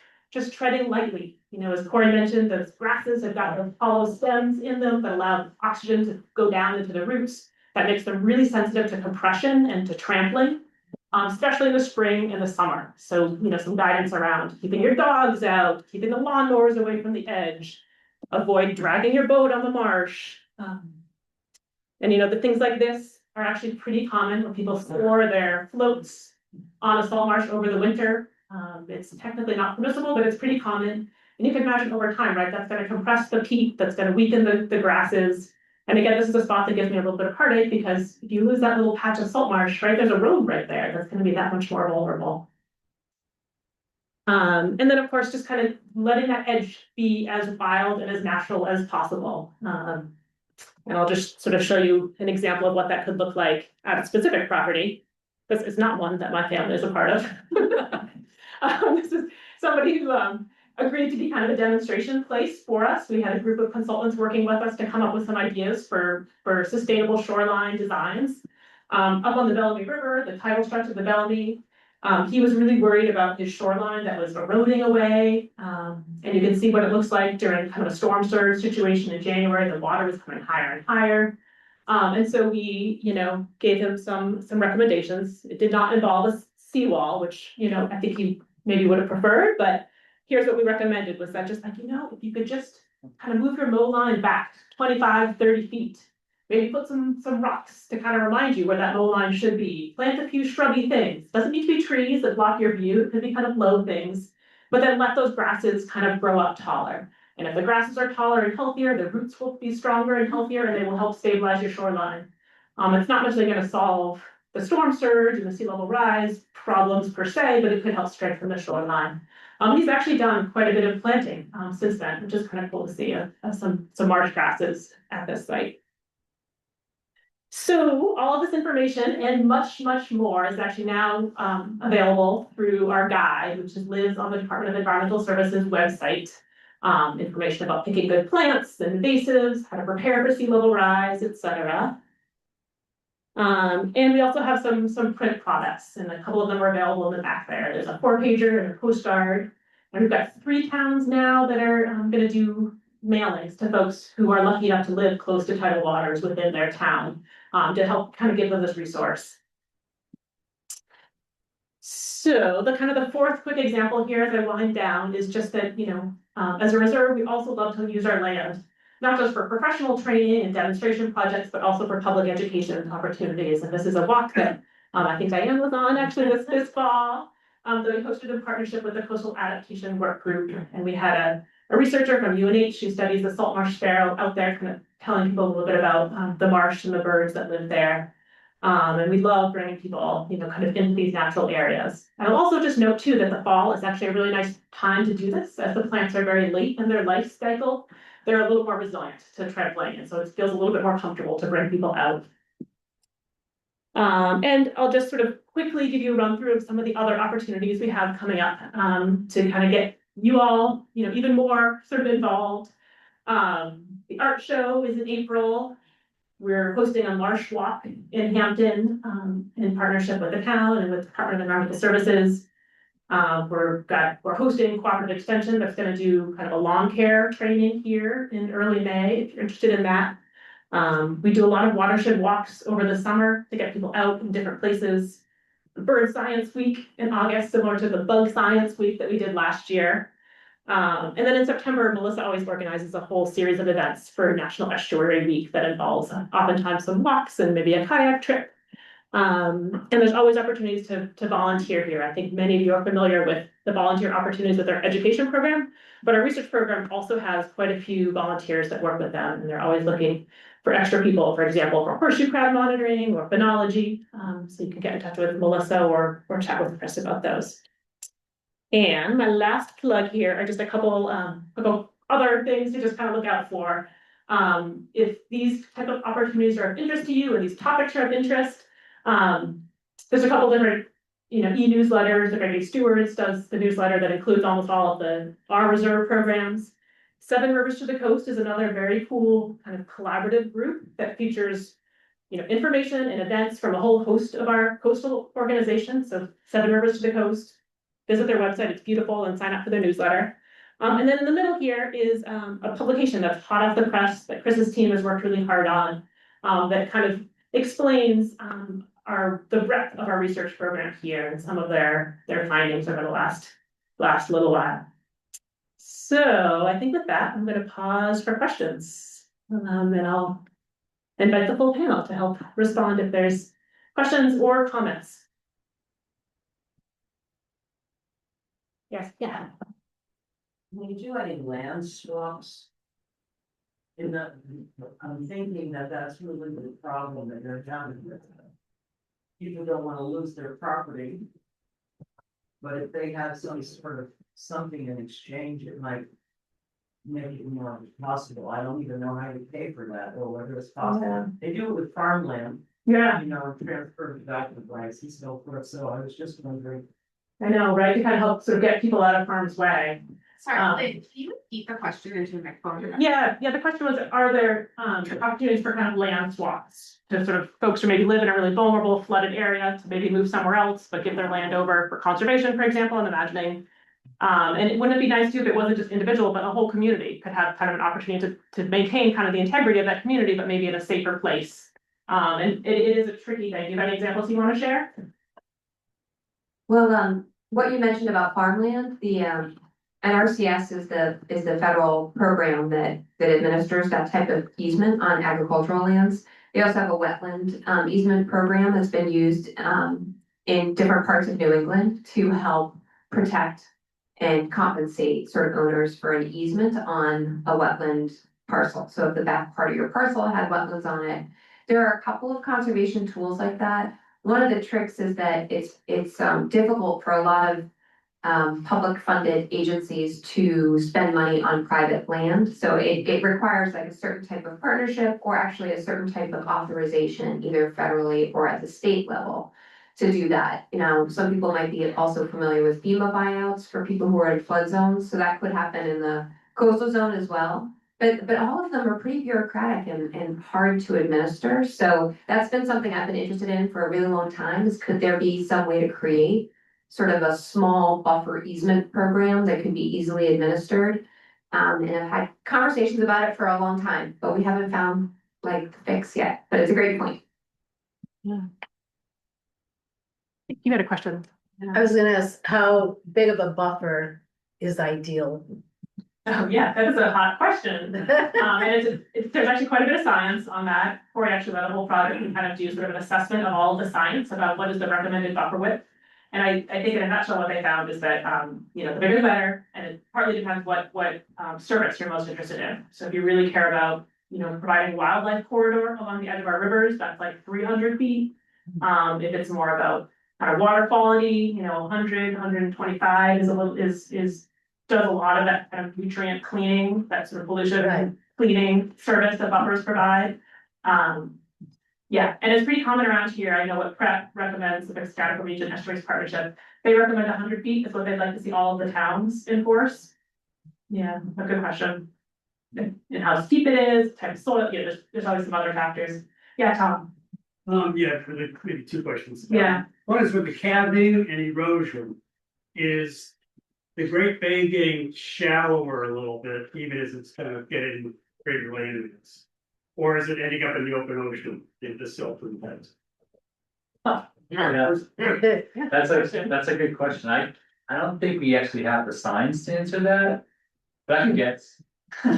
treading lightly. As Corey mentioned, those grasses have got those hollow stems in them that allow oxygen to go down into the roots. That makes them really sensitive to compression and to trampling, especially in the spring and the summer. So, some guidance around keeping your dogs out, keeping the lawnmowers away from the edge, avoid dragging your boat on the marsh. And the things like this are actually pretty common when people store their floats on a salt marsh over the winter. It's technically not permissible, but it's pretty common. And you can imagine over time, right? That's going to compress the peat, that's going to weaken the grasses. And again, this is a spot that gives me a little bit of heartache, because if you lose that little patch of salt marsh, right, there's a road right there that's going to be that much more vulnerable. And then of course, just kind of letting that edge be as wild and as natural as possible. And I'll just sort of show you an example of what that could look like at a specific property. This is not one that my family is a part of. This is somebody who agreed to be kind of a demonstration place for us. We had a group of consultants working with us to come up with some ideas for sustainable shoreline designs. Up on the Bellamy River, the tidal stretch of the Bellamy, he was really worried about his shoreline that was eroding away. And you can see what it looks like during kind of a storm surge situation in January. The water was coming higher and higher. And so we, gave him some recommendations. It did not involve a seawall, which, I think he maybe would have preferred, but here's what we recommended was that just like, if you could just kind of move your mow line back 25, 30 feet, maybe put some rocks to kind of remind you where that mow line should be. Plant a few shrubby things. Doesn't need to be trees that block your view. It could be kind of low things, but then let those grasses kind of grow up taller. And if the grasses are taller and healthier, the roots will be stronger and healthier, and they will help stabilize your shoreline. It's not necessarily going to solve the storm surge and the sea level rise problems per se, but it could help strengthen the shoreline. He's actually done quite a bit of planting since then, which is kind of cool to see some marsh grasses at this site. So all of this information and much, much more is actually now available through our guide, which lives on the Department of Environmental Services website. Information about picking good plants and invasives, how to prepare for sea level rise, etc. And we also have some print products, and a couple of them are available in the back there. There's a 4-pager and a postcard. And we've got 3 towns now that are going to do mailings to folks who are lucky enough to live close to tidal waters within their town, to help kind of give them this resource. So the kind of the fourth quick example here as I wind down is just that, as a reserve, we also love to use our land, not just for professional training and demonstration projects, but also for public education opportunities. And this is a walk that I think Diane was on actually this fall, that we hosted in partnership with the Coastal Adaptation Work Group. And we had a researcher from UNH who studies the salt marsh sparrow out there, kind of telling people a little bit about the marsh and the birds that live there. And we love bringing people, kind of into these natural areas. And I'll also just note too that the fall is actually a really nice time to do this, as the plants are very late in their life cycle. They're a little more resilient to trampling, and so it feels a little bit more comfortable to bring people out. And I'll just sort of quickly give you a run through of some of the other opportunities we have coming up, to kind of get you all, even more sort of involved. The art show is in April. We're hosting a marsh walk in Hampton, in partnership with the town and with the Department of Environmental Services. We're hosting cooperative extension that's gonna do kind of a lawn care training here in early May, if you're interested in that. We do a lot of watershed walks over the summer to get people out in different places. The Bird Science Week in August, similar to the Bug Science Week that we did last year. And then in September, Melissa always organizes a whole series of events for National Estuary Week that involves oftentimes some walks and maybe a kayak trip. And there's always opportunities to volunteer here. I think many of you are familiar with the volunteer opportunities with our education program, but our research program also has quite a few volunteers that work with them, and they're always looking for extra people, for example, for horseshoe crab monitoring or phenology. So you can get in touch with Melissa or chat with Chris about those. And my last plug here are just a couple other things to just kind of look out for. If these type of opportunities are of interest to you and these topics are of interest, there's a couple different, e-newsletters. The Great Bay Stewards does the newsletter that includes almost all of our reserve programs. Seven Rivers to the Coast is another very cool kind of collaborative group that features, information and events from a whole host of our coastal organizations. So Seven Rivers to the Coast. Visit their website, it's beautiful, and sign up for their newsletter. And then in the middle here is a publication that's hot off the press that Chris's team has worked really hard on, that kind of explains the breadth of our research program here and some of their findings over the last little while. So I think with that, I'm going to pause for questions, and I'll invite the full panel to help respond if there's questions or comments. Yes, yeah. When you do any land swaps, I'm thinking that that's really the problem that you're having with. People don't want to lose their property. But if they have some sort of something in exchange, it might make it more possible. I don't even know how you pay for that or whether it's possible. Yeah. They do it with farmland, Yeah, transfer development rights and so forth. So I was just wondering. I know, right? To kind of help sort of get people out of harm's way. Sorry, can you repeat the question into the microphone? Yeah, the question was, are there opportunities for kind of land swaps to sort of folks who maybe live in a really vulnerable flooded area to maybe move somewhere else, but give their land over for conservation, for example, I'm imagining. And wouldn't it be nice too if it wasn't just individual, but a whole community could have kind of an opportunity to maintain kind of the integrity of that community, but maybe in a safer place. And it is a tricky thing. Do you have any examples you want to share? Well, what you mentioned about farmland, the NRCS is the federal program that administers that type of easement on agricultural lands. They also have a wetland easement program that's been used in different parts of New England to help protect and compensate sort of owners for an easement on a wetland parcel. So if the back part of your parcel had wetlands on it, there are a couple of conservation tools like that. One of the tricks is that it's difficult for a lot of public funded agencies to spend money on private land. So it requires like a certain type of partnership or actually a certain type of authorization, either federally or at the state level to do that. Some people might be also familiar with FEMA buyouts for people who are in flood zones. So that could happen in the coastal zone as well. But all of them are pretty bureaucratic and hard to administer. So that's been something I've been interested in for a really long time, is could there be some way to create sort of a small buffer easement program that could be easily administered? And I've had conversations about it for a long time, but we haven't found like the fix yet, but it's a great point. Yeah. You had a question. I was gonna ask, how big of a buffer is ideal? Oh, yeah, that is a hot question. And there's actually quite a bit of science on that. Corey actually led a whole project and kind of do sort of an assessment of all of the science about what is the recommended buffer width. And I think in a nutshell, what they found is that, the bigger the better, and it partly depends what service you're most interested in. So if you really care about, providing wildlife corridor along the edge of our rivers, that's like 300 feet. If it's more about kind of water quality, 100, 125 is a little, does a lot of that kind of nutrient cleaning, that sort of Right. pollution cleaning service that buffers provide. Yeah, and it's pretty common around here. I know what PrEP recommends, the Piscataqua Region Estuaries Partnership. They recommend 100 feet is what they'd like to see all of the towns enforce. Yeah, a good question. And how steep it is, type of soil, there's always some other factors. Yeah, Tom. Yeah, maybe two questions. Yeah. One is with the calving and erosion, is the Great Bay getting shallower a little bit, even as it's kind of getting greater landings? Or is it ending up in the open ocean in the silt impact? Yeah, that's a good question. I don't think we actually have the science to answer that, but I can guess.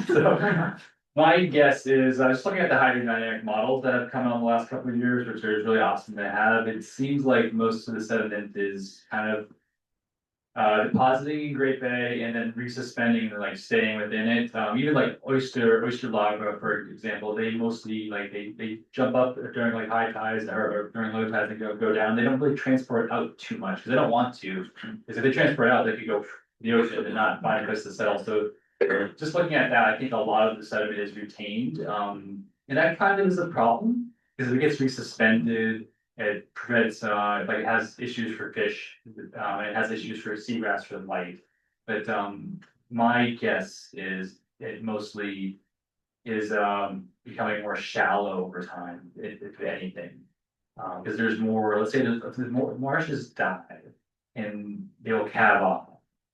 So, my guess is, I was looking at the hydrodynamic models that have come out in the last couple of years, which are really awesome to have. It seems like most of the sediment is kind of depositing in Great Bay and then resuspending and like staying within it. Even like oyster lava, for example, they mostly like they jump up during like high tides or during low tides and go down. They don't really transport out too much because they don't want to. Because if they transport out, they could go to the ocean and not find a place to settle. So just looking at that, I think a lot of the sediment is retained. And that kind of is a problem because if it gets resuspended, it prevents, like it has issues for fish, it has issues for seagrass for life. But my guess is it mostly is becoming more shallow over time, if anything. Because there's more, let's say there's more marshes die and they'll calve off.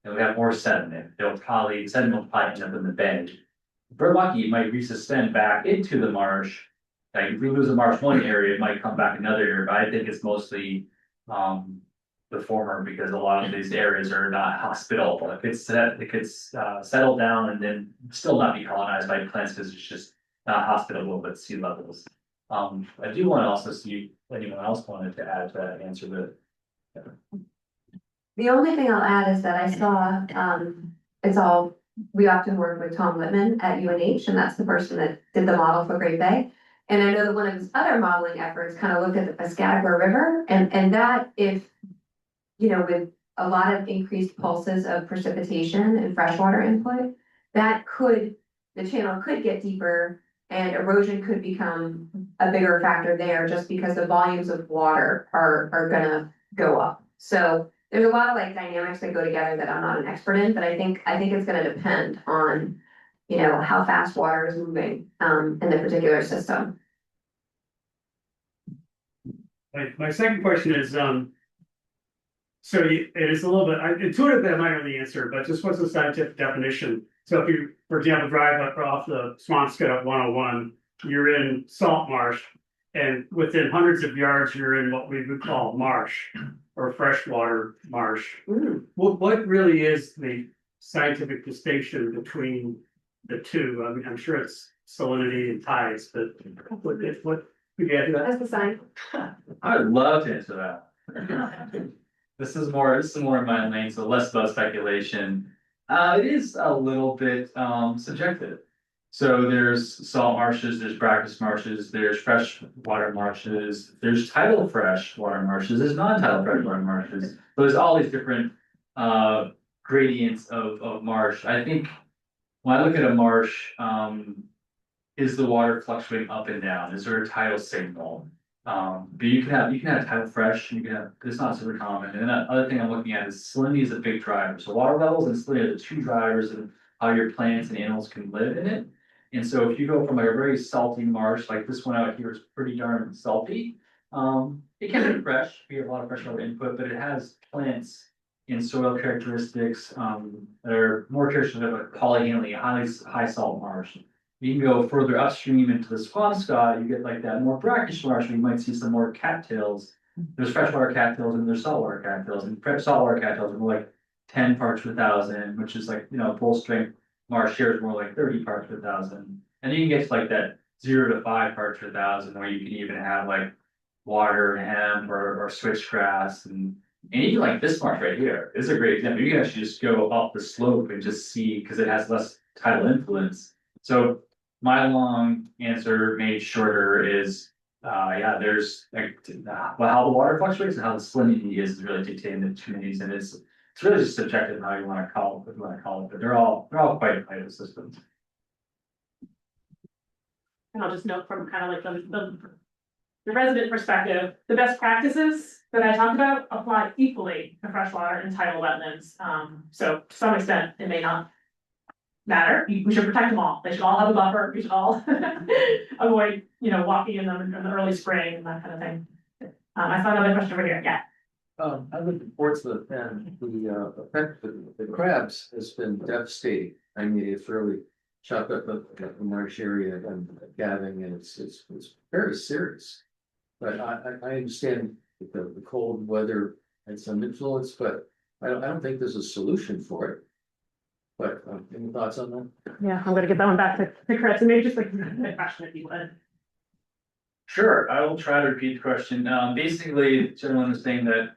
And we have more sediment, sediment will probably end up in the bay. If we're lucky, it might resuspend back into the marsh. Like if we lose a marsh one area, it might come back another area, but I think it's mostly the former because a lot of these areas are not hospitable. It gets settled down and then still not be colonized by plants because it's just not hospitable with sea levels. I do want to also see if anyone else wanted to add to that answer, but The only thing I'll add is that I saw, we often work with Tom Littman at UNH, and that's the person that did the model for Great Bay. And I know that one of his other modeling efforts kind of looked at the Piscataqua River, and that if, with a lot of increased pulses of precipitation and freshwater input, the channel could get deeper and erosion could become a bigger factor there just because the volumes of water are gonna go up. So there's a lot of like dynamics that go together that I'm not an expert in, but I think it's gonna depend on, how fast water is moving in the particular system. My second question is, so it is a little bit intuitive that I might know the answer, but just what's the scientific definition? So if you, for example, drive up off the Swampscott at 101, you're in salt marsh, and within hundreds of yards, you're in what we would call marsh or freshwater marsh. What really is the scientific distinction between the two? I mean, I'm sure it's salinity and tides, but what could you add to that? That's the sign. I would love to answer that. This is more in my lane, so less about speculation. It is a little bit subjective. So there's salt marshes, there's brackish marshes, there's freshwater marshes, there's tidal freshwater marshes, there's non-tidal freshwater marshes. So there's all these different gradients of marsh. I think when I look at a marsh, is the water fluctuating up and down? Is there a tidal signal? But you can have tidal fresh, it's not super common. And then the other thing I'm looking at is salinity is a big driver. So water levels and salinity are the two drivers of how your plants and animals can live in it. And so if you go from like a very salty marsh, like this one out here is pretty darn salty. It can be fresh, we have a lot of freshwater input, but it has plants and soil characteristics that are more characteristic of like polyhaly, high salt marsh. You can go further upstream into the Swampscott, you get like that more brackish marsh, where you might see some more cattails. There's freshwater cattails and there's saltwater cattails, and saltwater cattails are more like 10 parts per thousand, which is like, full strength marsh here is more like 30 parts per thousand. And then you can get to like that 0 to 5 parts per thousand, where you can even have like water, hemp, or switchgrass, and even like this marsh right here is a great example. You can actually just go up the slope and just see, because it has less tidal influence. So my long answer made shorter is Yeah, there's like, well, how the water fluctuates and how the salinity is really dictating the communities, and it's really just subjective how you wanna call it, what you wanna call it, but they're all quite private systems. And I'll just note from kind of like the resident perspective, the best practices that I talked about apply equally to freshwater and tidal wetlands. So to some extent, it may not matter. We should protect them all. They should all have a buffer. We should all avoid, walking in them in the early spring and that kind of thing. I saw another question over here. Yeah. I live in Portsmouth and the effect of the crabs has been devastating. I mean, it's really chopped up the marsh area and gathering, and it's very serious. But I understand that the cold weather had some influence, but I don't think there's a solution for it. But any thoughts on that? Yeah, I'm gonna get that one back to Chris and maybe just like a question if you would. Sure, I will try to repeat the question. Basically, the gentleman was saying that,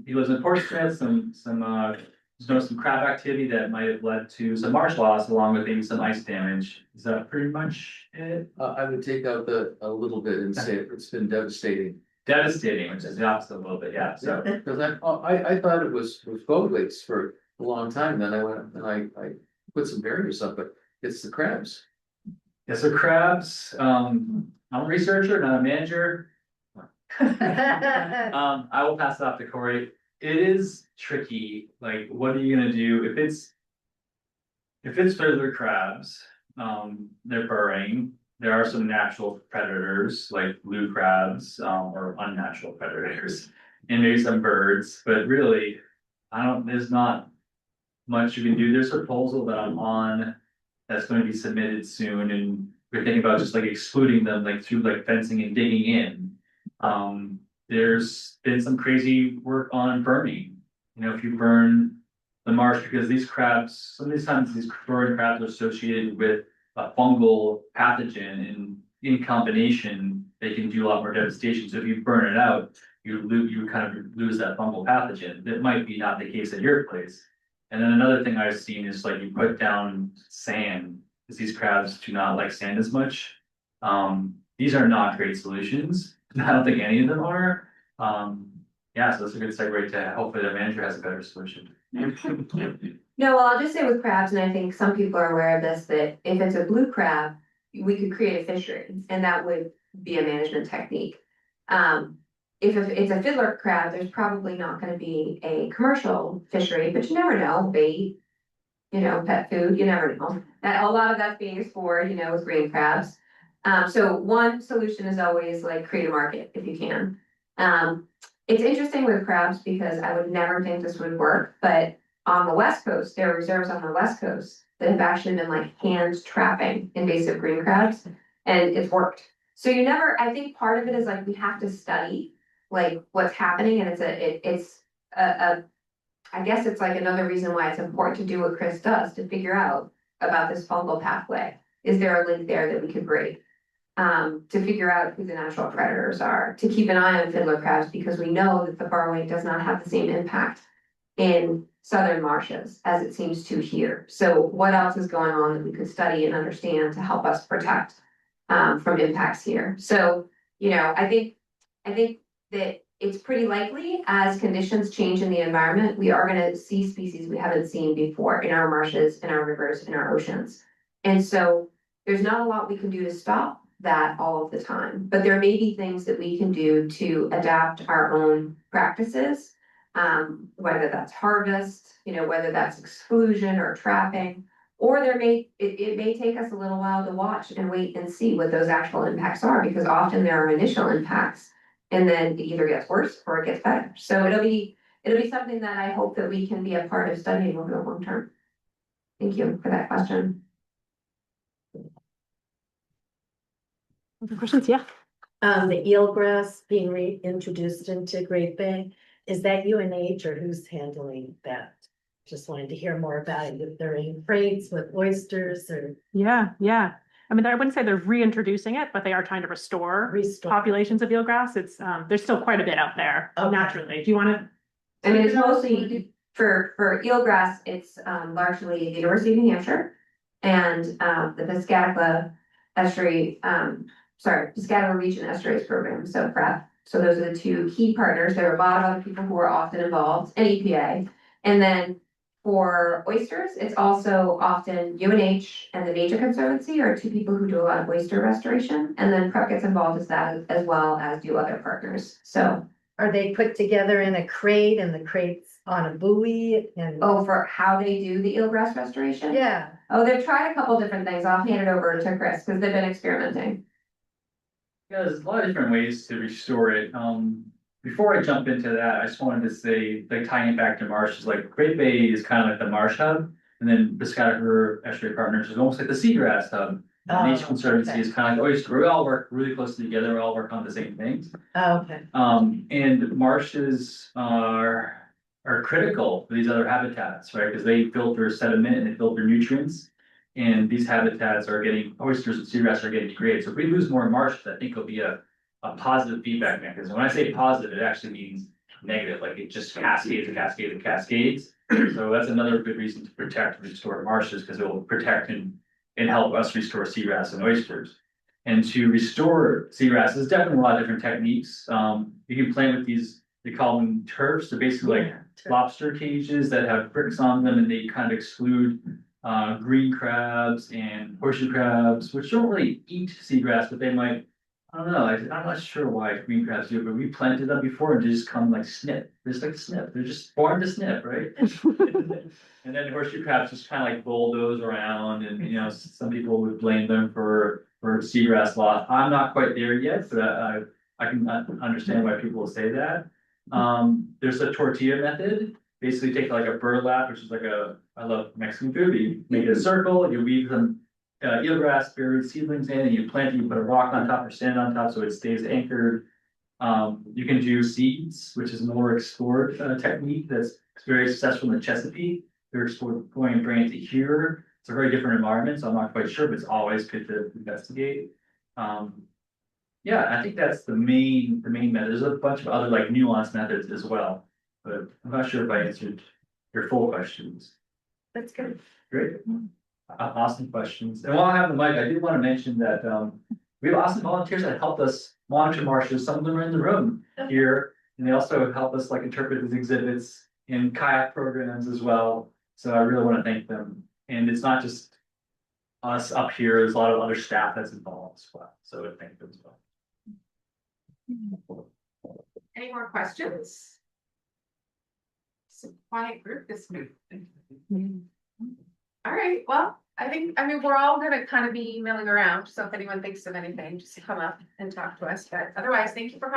he lives in Portsmouth, there's noticed some crab activity that might have led to some marsh loss along with maybe some ice damage. Is that pretty much it? I would take out a little bit and say it's been devastating. Devastating, which is the opposite a little bit, yeah, so. Because I thought it was boat lakes for a long time, then I went and I put some barriers up, but it's the crabs. Yeah, so crabs, I'm a researcher, not a manager. I will pass it off to Corey. It is tricky, like, what are you gonna do if it's fiddler crabs, they're burrowing. There are some natural predators like blue crabs, or unnatural predators, and maybe some birds, but really, there's not much you can do. There's a proposal that I'm on that's going to be submitted soon, and we're thinking about just like excluding them, like through like fencing and digging in. There's been some crazy work on burning. If you burn the marsh, because these crabs, some of these times these burrowing crabs are associated with a fungal pathogen, and in combination, they can do a lot more devastation. So if you burn it out, you kind of lose that fungal pathogen. That might be not the case at your place. And then another thing I've seen is like you put down sand, because these crabs do not like sand as much. These are not great solutions. I don't think any of them are. Yeah, so that's a good segue to hopefully the manager has a better solution. No, well, I'll just say with crabs, and I think some people are aware of this, that if it's a blue crab, we could create a fishery, and that would be a management technique. If it's a fiddler crab, there's probably not gonna be a commercial fishery, but you never know, bait, pet food, you never know. That a lot of that's being explored, with green crabs. So one solution is always like create a market if you can. It's interesting with crabs because I would never think this would work, but on the West Coast, there are reserves on the West Coast that have actually been like hand trapping invasive green crabs, and it's worked. So I think part of it is like we have to study like what's happening, and I guess it's like another reason why it's important to do what Chris does to figure out about this fungal pathway. Is there a link there that we could break? To figure out who the natural predators are, to keep an eye on fiddler crabs, because we know that the burrowing does not have the same impact in southern marshes as it seems to here. So what else is going on that we could study and understand to help us protect from impacts here? So, I think that it's pretty likely as conditions change in the environment, we are gonna see species we haven't seen before in our marshes, in our rivers, in our oceans. And so there's not a lot we can do to stop that all of the time, but there may be things that we can do to adapt our own practices, whether that's harvest, whether that's exclusion or trapping, or it may take us a little while to watch and wait and see what those actual impacts are, because often there are initial impacts and then it either gets worse or it gets better. So it'll be something that I hope that we can be a part of studying over the long term. Thank you for that question. Other questions? Yeah. The eelgrass being reintroduced into Great Bay, is that UNH or who's handling that? Just wanted to hear more about it, if they're in crates with oysters or Yeah. I mean, I wouldn't say they're reintroducing it, but they are trying to restore populations of eelgrass. It's there's still quite a bit out there naturally. Do you want to? I mean, it's mostly for eelgrass, it's largely the University of New Hampshire and the Piscataqua Estuary Piscataway Region Estuaries Program, so PREP. So those are the two key partners. There are a lot of other people who are often involved, and EPA. And then for oysters, it's also often UNH and the Nature Conservancy are two people who do a lot of oyster restoration. And then PREP gets involved as well as do other partners. So, Are they put together in a crate and the crate's on a buoy and? oh, for how they do the eelgrass restoration? Yeah, Oh, they've tried a couple different things. I'll hand it over to Chris because they've been experimenting. Yeah, there's a lot of different ways to restore it. Before I jump into that, I just wanted to say, like tying it back to marshes, like Great Bay is kind of like the marsh hub. And then Piscataway Estuary Partners is almost like the seagrass hub. Oh, Nature Conservancy okay. is kind of like oyster. We all work really closely together. We all work on the same things. Okay. And marshes are critical for these other habitats, right? Because they filter sediment and they filter nutrients. And these habitats are getting, oysters and seagrass are getting degraded. So if we lose more marshes, I think it'll be a positive feedback mechanism. When I say positive, it actually means negative, like it just cascades and cascades and cascades. So that's another good reason to protect and restore marshes, because it will protect and help us restore seagrass and oysters. And to restore seagrass, there's definitely a lot of different techniques. You can play with these, they call them turfs. They're basically like Yeah, lobster cages that have bricks on them, and they kind of exclude green crabs and horseshoe crabs, which don't really eat seagrass, but they might. I don't know. I'm not sure why green crabs do it, but we planted them before and they just come like snip. They're just like snip. They're just born to snip, right? And then horseshoe crabs just kind of like bulldoze around, and you know, some people would blame them for seagrass loss. I'm not quite there yet, but I can understand why people will say that. There's a tortilla method. Basically, take like a burlap, which is like I love Mexican food. You make it a circle, you weave them eelgrass buried seedlings in, and you plant it, you put a rock on top or sand on top so it stays anchored. You can do seeds, which is a more explored technique that's very successful in the Chesapeake. They're going and bringing it to here. It's a very different environment, so I'm not quite sure, but it's always good to investigate. Yeah, I think that's the main method. There's a bunch of other like nuanced methods as well, but I'm not sure if I answered your full questions. that's good. Great. Awesome questions. And while I have the mic, I do want to mention that we have awesome volunteers that helped us monitor marshes. Some of them are in the room here, and they also help us like interpret these exhibits in kayak programs as well. So I really want to thank them. And it's not just us up here, there's a lot of other staff that's involved as well. So I thank them as well. Any more questions? It's a quiet group this week. All right, well, I mean, we're all gonna kind of be emailing around, so if anyone thinks of anything, just come up and talk to us, but otherwise, thank you for coming.